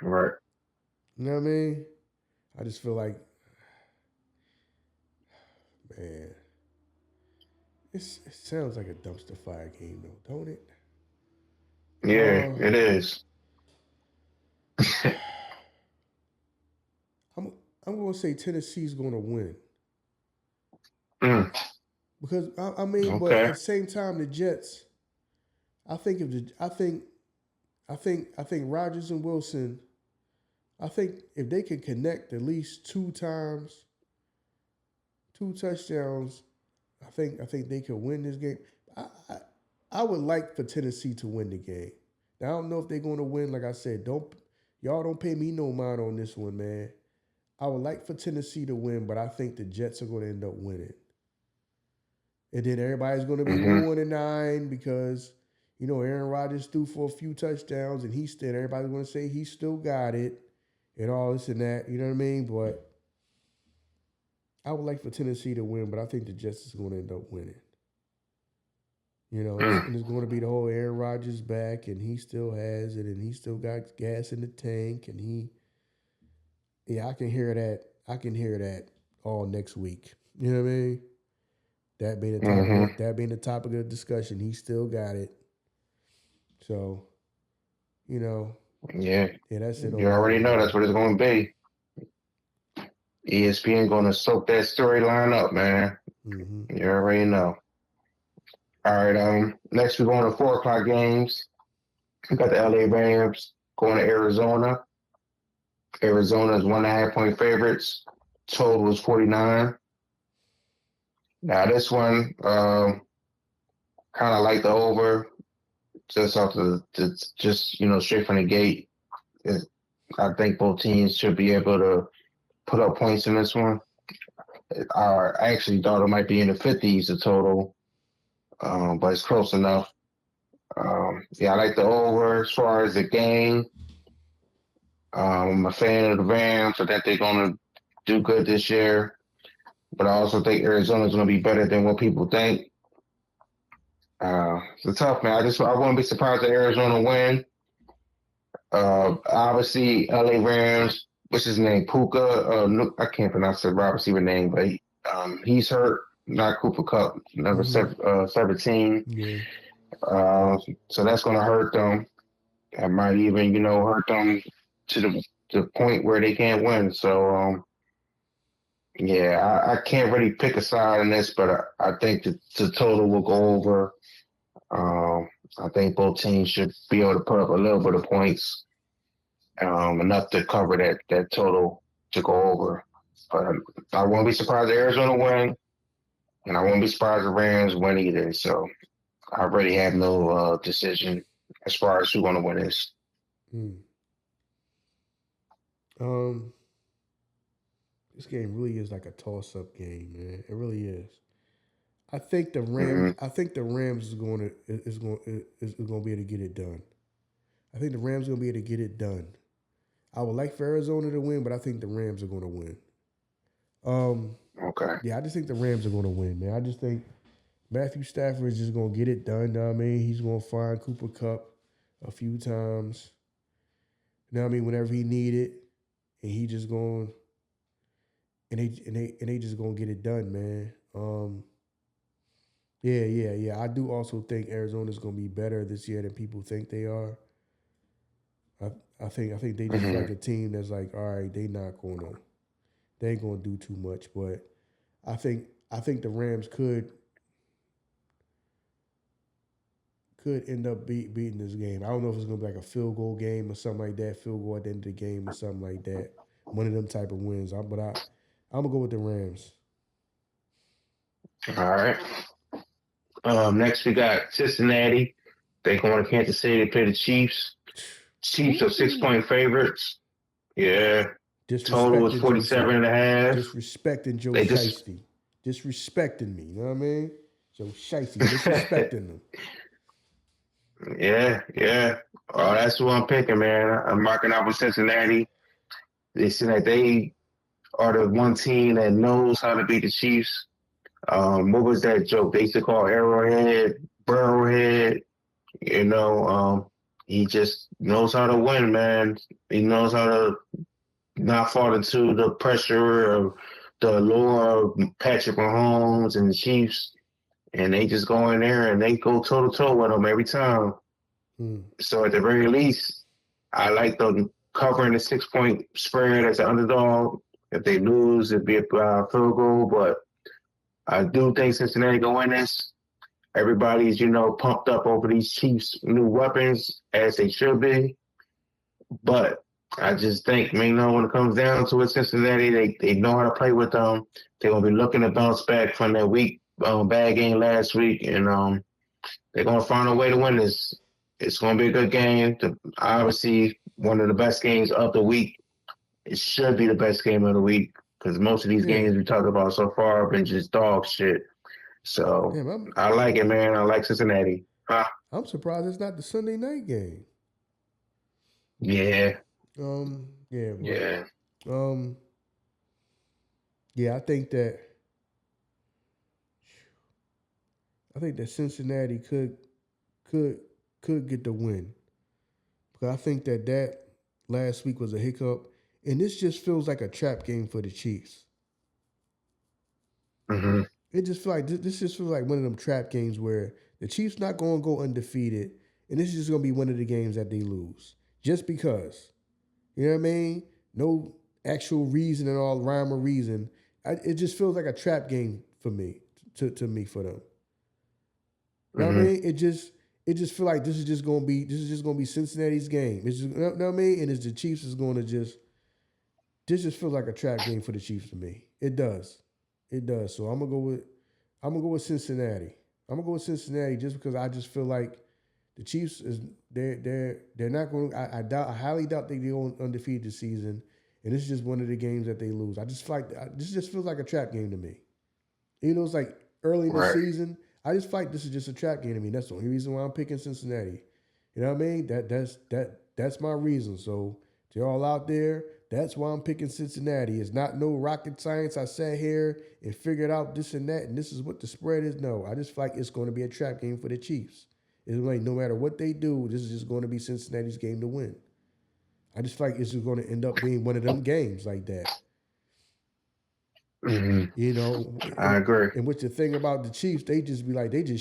Right. You know what I mean? I just feel like, man, it sounds like a dumpster fire game, though, don't it? Yeah, it is. I'm gonna say Tennessee's gonna win. Because I mean, but at the same time, the Jets. I think Rodgers and Wilson. I think if they can connect at least 2 times, 2 touchdowns, I think they could win this game. I would like for Tennessee to win the game. Now, I don't know if they're going to win. Like I said, y'all don't pay me no mind on this one, man. I would like for Tennessee to win, but I think the Jets are going to end up winning. And then everybody's going to be 1-9 because, Aaron Rodgers threw for a few touchdowns and everybody's going to say he still got it and all this and that. You know what I mean? But I would like for Tennessee to win, but I think the Jets is going to end up winning. And it's going to be the whole Aaron Rodgers back and he still has it and he still got gas in the tank and I can hear that. I can hear that all next week. You know what I mean? That being the topic of discussion, he still got it. So, Yeah. Yeah, that's it. You already know that's what it's going to be. ESPN going to soak that storyline up, man. Mm-hmm. You already know. All right. Next we're going to 4:00 games. We got the LA Rams going to Arizona. Arizona is 1.5-point favorites. Total is 49. Now this one, kind of like the over, just off just straight from the gate. I think both teams should be able to put up points in this one. I actually thought it might be in the 50s the total, but it's close enough. Yeah, I like the over as far as the game. I'm a fan of the Rams. I think they're going to do good this year, but I also think Arizona's going to be better than what people think. It's tough, man. I wouldn't be surprised if Arizona win. Obviously, LA Rams. What's his name? Puka. I can't pronounce the wide receiver name, but he's hurt. Not Cooper Cup, number 17. Yeah. So that's going to hurt them. That might even, hurt them to the point where they can't win. So, yeah, I can't really pick a side in this, but I think the total will go over. I think both teams should be able to put up a little bit of points, enough to cover that total to go over. But I won't be surprised if Arizona win, and I won't be surprised if Rams win either. So I really have no decision as far as who's going to win this. This game really is like a toss-up game, man. It really is. I think the Rams. Mm-hmm. I think the Rams is going to be able to get it done. I think the Rams are going to be able to get it done. I would like for Arizona to win, but I think the Rams are going to win. Okay. Yeah, I just think the Rams are going to win, man. I just think Matthew Stafford is just going to get it done. You know what I mean? He's going to find Cooper Kupp a few times. You know what I mean? Whenever he need it, and he just going, and they just going to get it done, man. Yeah. I do also think Arizona's going to be better this year than people think they are. I think they just like a team that's like, all right, they ain't gonna do too much, but I think the Rams could end up beating this game. I don't know if it's gonna be like a field goal game or something like that, field goal at the end of the game or something like that. One of them type of wins. I'm gonna go with the Rams. All right. Next we got Cincinnati. They going to Kansas City to play the Chiefs. Chiefs are 6-point favorites. Yeah. Total is 47.5. Disrespecting Joe Shiesty. Disrespecting me. You know what I mean? Joe Shiesty. Disrespecting them. Yeah. Oh, that's who I'm picking, man. I'm marking out with Cincinnati. They seem like they are the one team that knows how to beat the Chiefs. What was that joke? They used to call Arrowhead, Burrowhead. He just knows how to win, man. He knows how to not fall into the pressure of the allure of Patrick Mahomes and the Chiefs. And they just go in there and they go toe-to-toe with them every time. So at the very least, I like them covering the 6-point spread as an underdog. If they lose, it'd be a field goal. But I do think Cincinnati going win this. Everybody's, pumped up over these Chiefs' new weapons, as they should be. But I just think, when it comes down to it, Cincinnati, they know how to play with them. They're going to be looking to bounce back from that weak bad game last week, and they're going to find a way to win this. It's going to be a good game. Obviously, one of the best games of the week. It should be the best game of the week because most of these games we talked about so far have been just dog shit. So I like it, man. I like Cincinnati. I'm surprised it's not the Sunday night game. Yeah. Yeah. Yeah, I think that Cincinnati could get the win. Because I think that last week was a hiccup, and this just feels like a trap game for the Chiefs. Mm-hmm. It just feels like this just feels like one of them trap games where the Chiefs not going to go undefeated, and this is just going to be one of the games that they lose. just because. You know what I mean? No actual reason and all rhyme or reason. It just feels like a trap game for me, to me for them. You know what I mean? It just feel like this is just gonna be Cincinnati's game. It's just, you know what I mean? And it's the Chiefs is gonna this just feels like a trap game for the Chiefs to me. It does. So I'm gonna go with Cincinnati. I'm gonna go with Cincinnati just because I just feel like the Chiefs they're not going. I highly doubt they go undefeated this season, and this is just one of the games that they lose. I just feel like this just feels like a trap game to me. Even though it's like early in the season, I just feel like this is just a trap game to me. That's the only reason why I'm picking Cincinnati. You know what I mean? That's my reason. So to y'all out there, that's why I'm picking Cincinnati. It's not no rocket science. I sat here and figured out this and that, and this is what the spread is. No, I just feel like it's going to be a trap game for the Chiefs. It's like no matter what they do, this is just going to be Cincinnati's game to win. I just feel like it's just going to end up being one of them games like that. You know, I agree. And what's the thing about the Chiefs? They just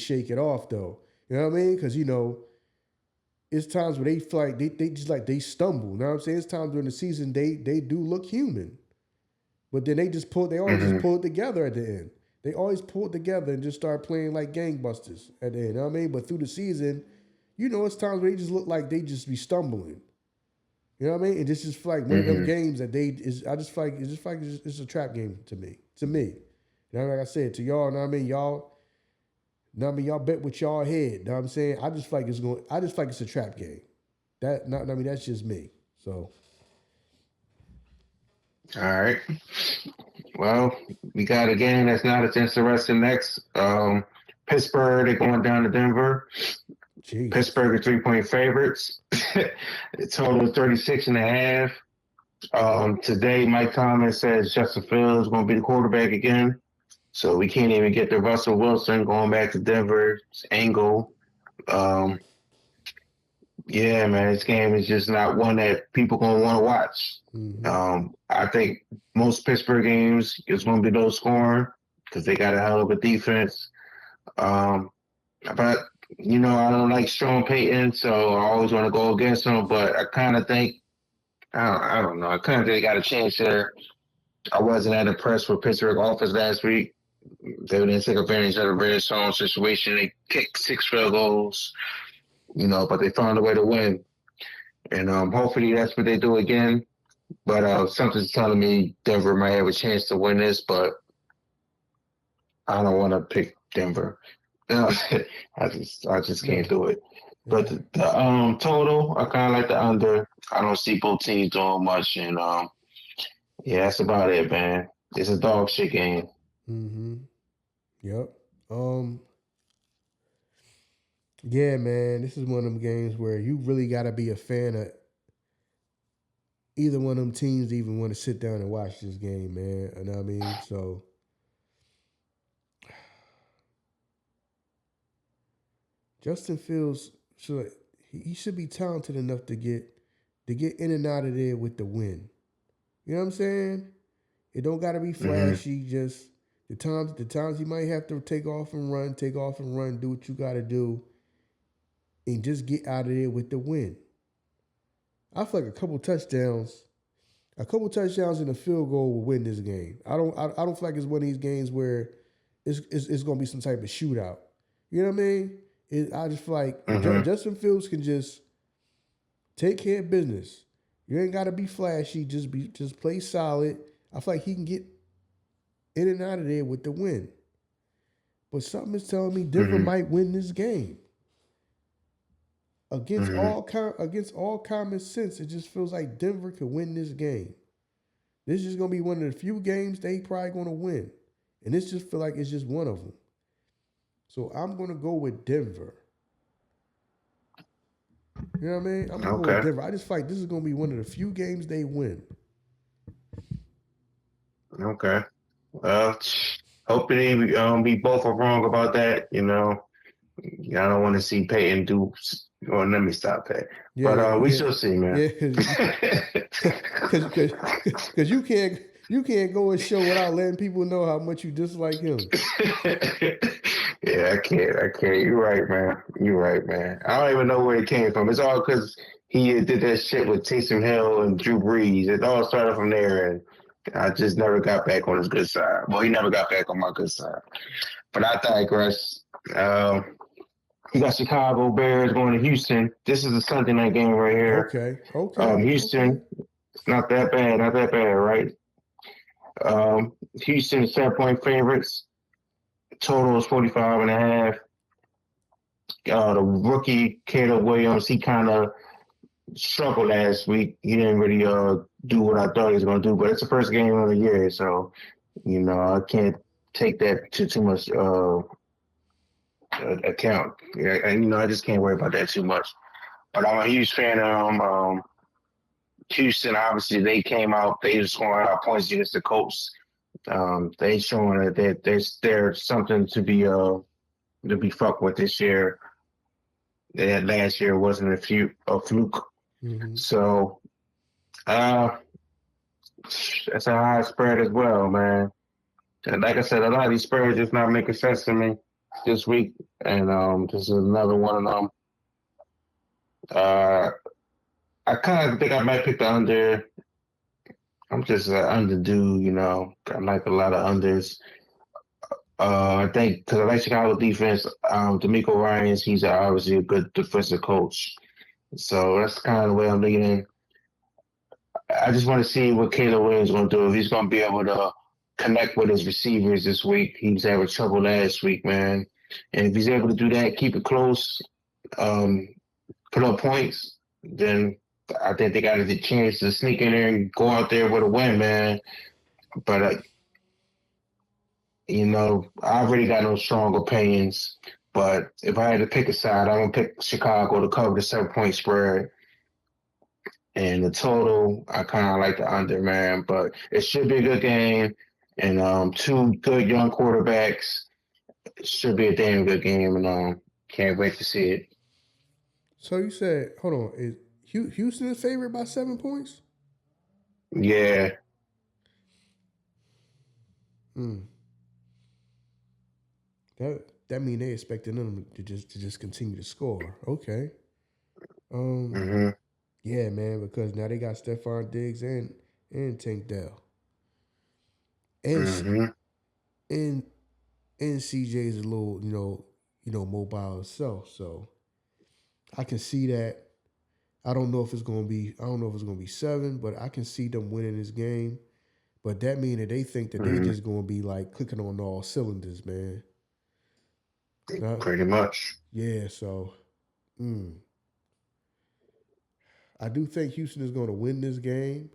shake it off though. You know what I mean? Because it's times where they feel like they stumble. You know what I'm saying? It's times during the season they do look human, but then they always just pull it together at the end. They always pull it together and just start playing like gangbusters at the end. You know what I mean? But through the season, it's times where they just look like they just be stumbling. You know what I mean? And this just feel like one of them games that I just feel like it's a trap game to me. You know, like I said, to y'all, you know what I mean? Y'all bet with y'all head. You know what I'm saying? I just feel like it's a trap game. That's just me. So. All right. Well, we got a game that's not as interesting next. Pittsburgh, they're going down to Denver. Jeez. Pittsburgh are 3-point favorites. The total is 36.5. Today, Mike Tomlin says Justin Fields is going to be the quarterback again. So we can't even get the Russell Wilson going back to Denver's angle. Yeah, man, this game is just not one that people going to want to watch. I think most Pittsburgh games is going to be low scoring because they got a hell of a defense. But, I don't like Sean Payton, so I always want to go against him. But I kind of think, I don't know, I kind of think they got a chance there. I wasn't that impressed with Pittsburgh offense last week. They didn't take advantage of the red zone situation. They kicked 6 field goals, but they found a way to win. And hopefully that's what they do again. But something's telling me Denver might have a chance to win this, but I don't want to pick Denver. I just can't do it. But the total, I kind of like the under. I don't see both teams doing much, and that's about it, man. It's a dog shit game. Yep. Yeah, man. This is one of them games where you really got to be a fan of either one of them teams to even want to sit down and watch this game, man. You know what I mean? So. Justin Fields he should be talented enough to get in and out of there with the win. You know what I'm saying? It don't gotta be flashy. Just the times you might have to take off and run, do what you gotta do, and just get out of there with the win. I feel like a couple touchdowns and a field goal will win this game. I don't feel like it's one of these games where it's gonna be some type of shootout. You know what I mean? I just feel like Justin Fields can just take care of business. You ain't got to be flashy. Just play solid. I feel like he can get in and out of there with the win. But something is telling me Denver might win this game. Against all common sense, it just feels like Denver could win this game. This is just gonna be one of the few games they probably gonna win, and this just feel like it's just one of them. So I'm going to go with Denver. You know what I mean? I'm going to go with Denver. I just feel like this is going to be one of the few games they win. Okay. Well, hopefully we both are wrong about that. I don't want to see Peyton do. Well, let me stop that. Yeah, but we shall see, man. Yeah, because you can't go and show without letting people know how much you dislike him. Yeah, I can't. You're right, man. I don't even know where it came from. It's all because he did that shit with Taysom Hill and Drew Brees. It all started from there, and I just never got back on his good side. Well, he never got back on my good side. But I digress. You got Chicago Bears going to Houston. This is a Sunday night game right here. Okay. Houston, not that bad, right? Houston is 7-point favorites. Total is 45.5. The rookie Caleb Williams, he kind of struggled last week. He didn't really do what I thought he was going to do, but it's the first game of the year, so I can't take that to too much account. And I just can't worry about that too much. But I'm a huge fan of Houston. Obviously, they came out. They just scoring out points against the Colts. They showing that there's something to be fucked with this year. That last year wasn't a fluke. Mm-hmm. So that's a high spread as well, man. And like I said, a lot of these spreads just not making sense to me this week, and this is another one of them. I kind of think I might pick the under. I'm just an under dude, I like a lot of unders. I think because I like Chicago defense, D'Amico Ryans, he's obviously a good defensive coach. So that's kind of the way I'm leaning. I just want to see what Caleb Williams is going to do. If he's going to be able to connect with his receivers this week. He was having trouble last week, man. And if he's able to do that, keep it close, put up points, then I think they got a chance to sneak in there and go out there with a win, man. But, I really got no strong opinions. But if I had to pick a side, I'm going to pick Chicago to cover the 7-point spread. And the total, I kind of like the under, man. But it should be a good game. And two good young quarterbacks. It should be a damn good game. And can't wait to see it. So you said, hold on, is Houston is favored by 7 points? Yeah. That mean they expecting them to just continue to score. Okay. Yeah, man, because now they got Stephon Diggs and Tank Dell. And CJ's a little, mobile himself. So I can see that. I don't know if it's gonna be 7, but I can see them winning this game. But that means that they think that they just gonna be like clicking on all cylinders, man. Pretty much. Yeah, so I do think Houston is gonna win this game.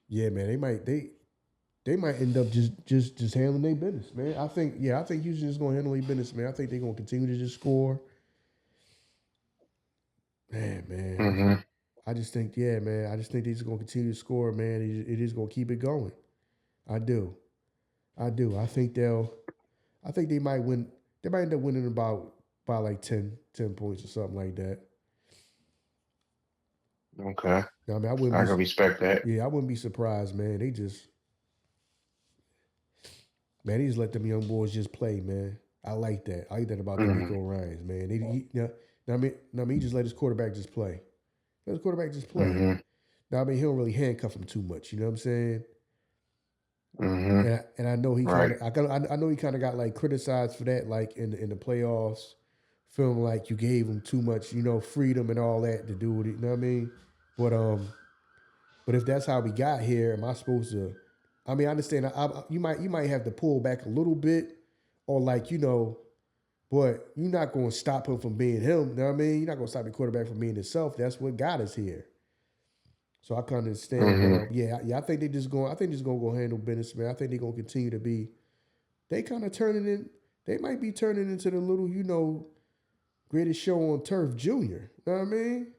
Yeah, man, they might end up just handling their business, man. I think Houston is gonna handle their business, man. I think they're gonna continue to just score. Man. I just think they're just gonna continue to score, man. It is gonna keep it going. I do. I think they might win. They might end up winning by like 10 points or something like that. Okay. I mean, I can respect that. Yeah, I wouldn't be surprised, man. They just let them young boys just play, man. I like that. I like that about D'Amico Ryans, man. He just let his quarterback just play. Let his quarterback just play. Now, I mean, he don't really handcuff him too much. You know what I'm saying? And I know he kind of, I know he kind of got like criticized for that, like in the playoffs, feeling like you gave him too much, freedom and all that to do with it. You know what I mean? But if that's how we got here, am I supposed to? I mean, I understand. You might have to pull back a little bit, or like but you're not going to stop him from being him. You know what I mean? You're not going to stop your quarterback from being himself. That's what got us here. So I kind of understand. But I think they're just going to go handle business, man. I think they're going to continue to be. They kind of they might be turning into the little, greatest show on turf junior. You know what I mean?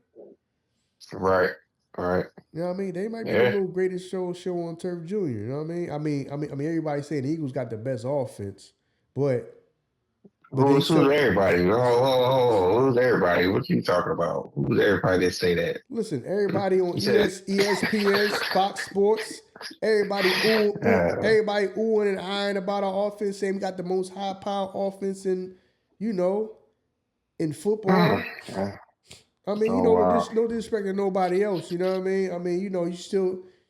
Right. You know what I mean? They might be the little greatest show on turf junior. You know what I mean? I mean, everybody's saying the Eagles got the best offense, but who's everybody? Who's everybody? What you talking about? Who's everybody that say that? Listen, everybody on ESPN, Fox Sports, everybody oohing and eyeing about our offense, saying we got the most high-power offense in football. I mean, Oh wow. no disrespect to nobody else. You know what I mean? I mean,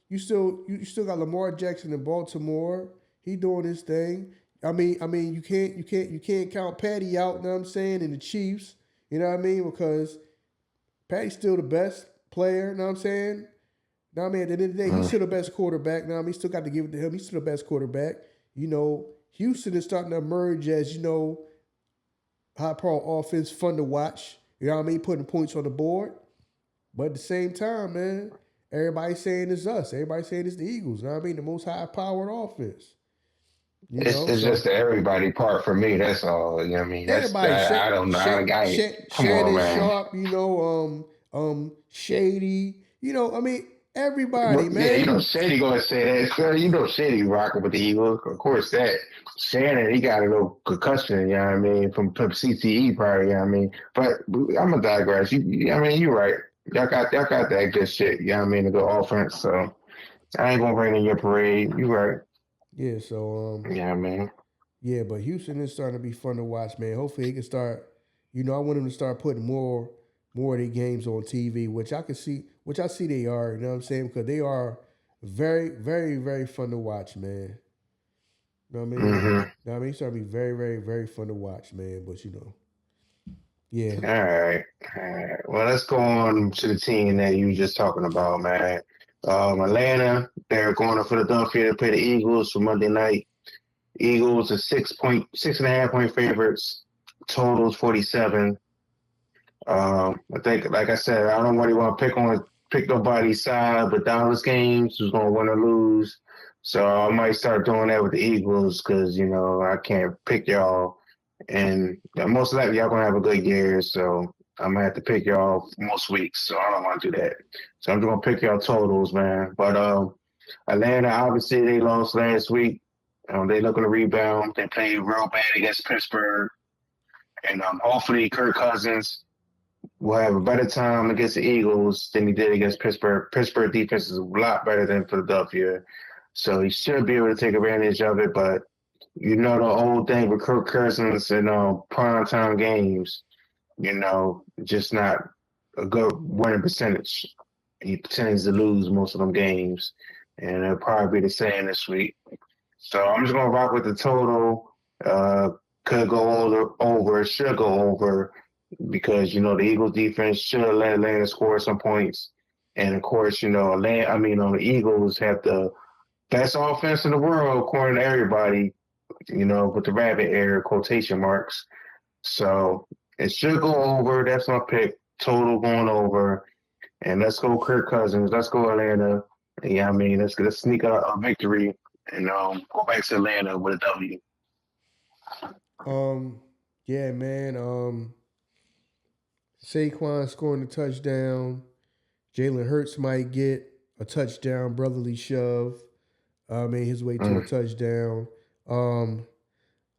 you still got Lamar Jackson in Baltimore. He doing his thing. You can't count Patty out. You know what I'm saying? And the Chiefs. You know what I mean? Because Patty's still the best player. You know what I'm saying? Now, I mean, at the end of the day, he's still the best quarterback. Now, I mean, still got to give it to him. He's still the best quarterback. Houston is starting to emerge as, high-power offense, fun to watch. You know what I mean? Putting points on the board. But at the same time, man, everybody's saying it's us. Everybody's saying it's the Eagles. You know what I mean? The most high-powered offense. It's just the everybody part for me. That's all. You know what I mean? Everybody, I don't know. Come on, Shannon man. Sharp, Shady, I mean, everybody, Yeah, man. Shady gonna say that. So, Shady rocking with the Eagles. Of course, that Shannon, he got a little concussion. You know what I mean? From CTE, probably. You know what I mean? But I'm gonna digress. I mean, you're right. Y'all got that good shit. You know what I mean? The good offense. So I ain't gonna bring in your parade. You right. Yeah, so Yeah, man. yeah, but Houston is starting to be fun to watch, man. Hopefully he can start. I want him to start putting more of their games on TV, which I see they are. You know what I'm saying? Because they are very, very, very fun to watch, man. You know what I mean? Mm-hmm. It's starting to be very, very, very fun to watch, man. But yeah. All right. Well, let's go on to the team that you were just talking about, man. Atlanta, they're going to Philadelphia to play the Eagles for Monday night. Eagles are 6.5 point favorites. Totals 47. I think, like I said, I don't really want to pick nobody's side, but Dallas games who's going to win or lose. So I might start doing that with the Eagles because I can't pick y'all, and most likely y'all gonna have a good year. So I'm gonna have to pick y'all most weeks. So I don't want to do that. So I'm just gonna pick y'all totals, man. But Atlanta, obviously they lost last week. They looking to rebound. They played real bad against Pittsburgh, and hopefully Kirk Cousins will have a better time against the Eagles than he did against Pittsburgh. Pittsburgh defense is a lot better than Philadelphia, so he should be able to take advantage of it. But the old thing with Kirk Cousins in primetime games, just not a good winning percentage. He tends to lose most of them games, and it'll probably be the same this week. So I'm just gonna rock with the total. Could go over, should go over, because the Eagles defense should let Atlanta score some points, and of course the Eagles have the best offense in the world according to everybody, with the rabbit air quotation marks. So it should go over. That's my pick. Total going over, and let's go Kirk Cousins. Let's go Atlanta. Yeah, let's sneak a victory and go back to Atlanta with a W. Yeah, man. Saquon scoring a touchdown. Jalen Hurts might get a touchdown, brotherly shove. His way to a touchdown.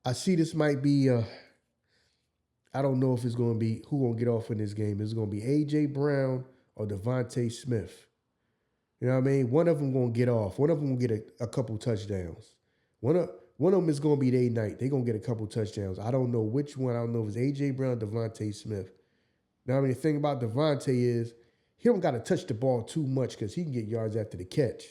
I see this might be. I don't know if it's going to be who going to get off in this game. Is it going to be A.J. Brown or Devontae Smith? You know what I mean? One of them going to get off. One of them going to get a couple touchdowns. One of them is going to be their night. They're going to get a couple touchdowns. I don't know which one. I don't know if it's A.J. Brown or Devontae Smith. Now, the thing about Devontae is he don't got to touch the ball too much because he can get yards after the catch.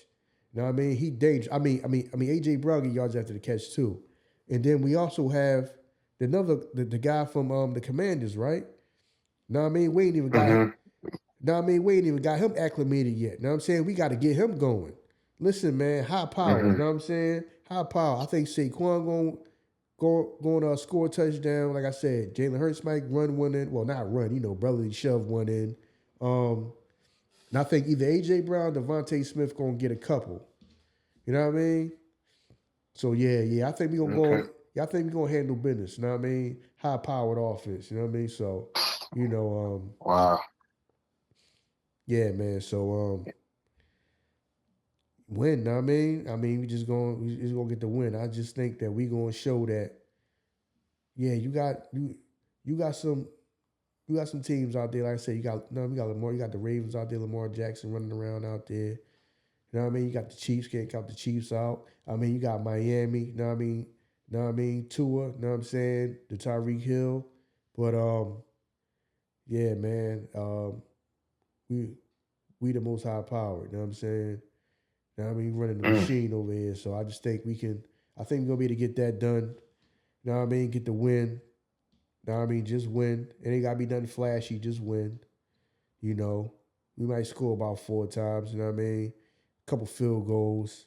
You know what I mean? He dangerous. A.J. Brown get yards after the catch too. And then we also have the guy from the Commanders, right? Know what I mean? We ain't even got him. We ain't even got him acclimated yet. Know what I'm saying? We got to get him going. Listen, man, high power. You know what I'm saying? High power. I think Saquon going to score a touchdown. Like I said, Jalen Hurts might run one in. Well, not run, brotherly shove one in. And I think either A.J. Brown or Devontae Smith going to get a couple. You know what I mean? So, yeah. I think we're going to go. Yeah, I think we're going to handle business. You know what I mean? High-powered offense. You know what I mean? So, Wow. Yeah, man. So, win. Know what I mean? We just going to get the win. I just think that we going to show that, yeah, you got some teams out there. Like I said, we got Lamar. You got the Ravens out there. Lamar Jackson running around out there. You know what I mean? You got the Chiefs. Can't count the Chiefs out. You got Miami. You know what I mean? Tua. You know what I'm saying? The Tyreek Hill. But yeah, man. We the most high power. You know what I'm saying? You know what I mean? Running the machine over here. So I just think we can. I think we're gonna be able to get that done. You know what I mean? Get the win. You know what I mean? Just win. It ain't gotta be nothing flashy. Just win. You know, we might score about 4 times. You know what I mean? A couple field goals.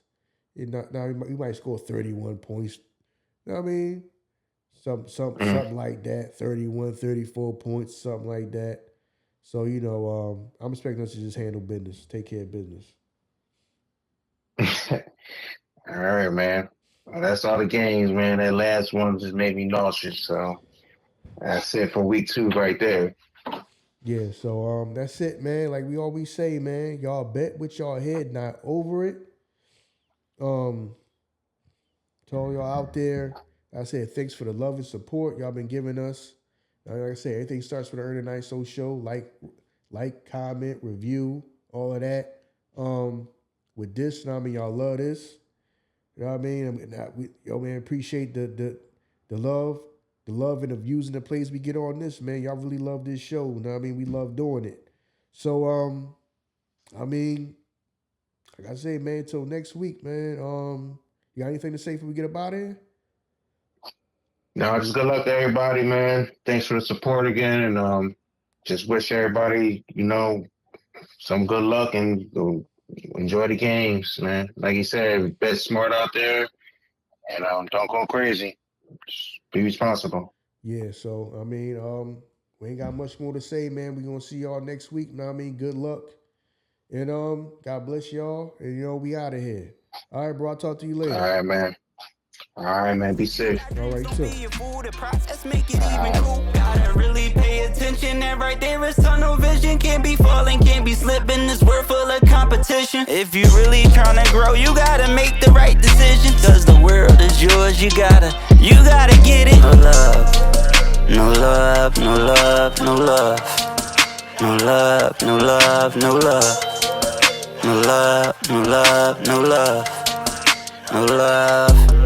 Now we might score 31 points. You know what I mean? Something like that. 31, 34 points, something like that. So, you know, I'm expecting us to just handle business, take care of business. All right, man. Well, that's all the games, man. That last one just made me nauseous. So that's it for week 2 right there. Yeah, so that's it, man. Like we always say, man, y'all bet with y'all head, not over it. To all y'all out there, I said thanks for the love and support y'all been giving us. Like I said, everything starts with the Earn the Night So Show. Like, comment, review, all of that. With this, you know what I mean, y'all love this. You know what I mean? Man, appreciate the love. The love and the views and the plays we get on this, man. Y'all really love this show. You know what I mean? We love doing it. So, I mean, like I say, man, until next week, man. You got anything to say before we get up out of here? No, just good luck to everybody, man. Thanks for the support again, and just wish everybody, you know, some good luck and enjoy the games, man. Like you said, bet smart out there, and don't go crazy. Just be responsible. Yeah, so I mean, we ain't got much more to say, man. We're gonna see y'all next week. You know what I mean? Good luck. And God bless y'all. And you know, we out of here. All right, bro. I'll talk to you later. All right, man. All right, man. Be safe. All right, too. The process make it even cool. Gotta really pay attention. That right there is tunnel vision. Can't be falling, can't be slipping. This world full of competition. If you really tryna grow, you gotta make the right decision. Cause the world is yours. You gotta get it. No love, no love, no love, no love. No love, no love, no love. No love, no love, no love. No love.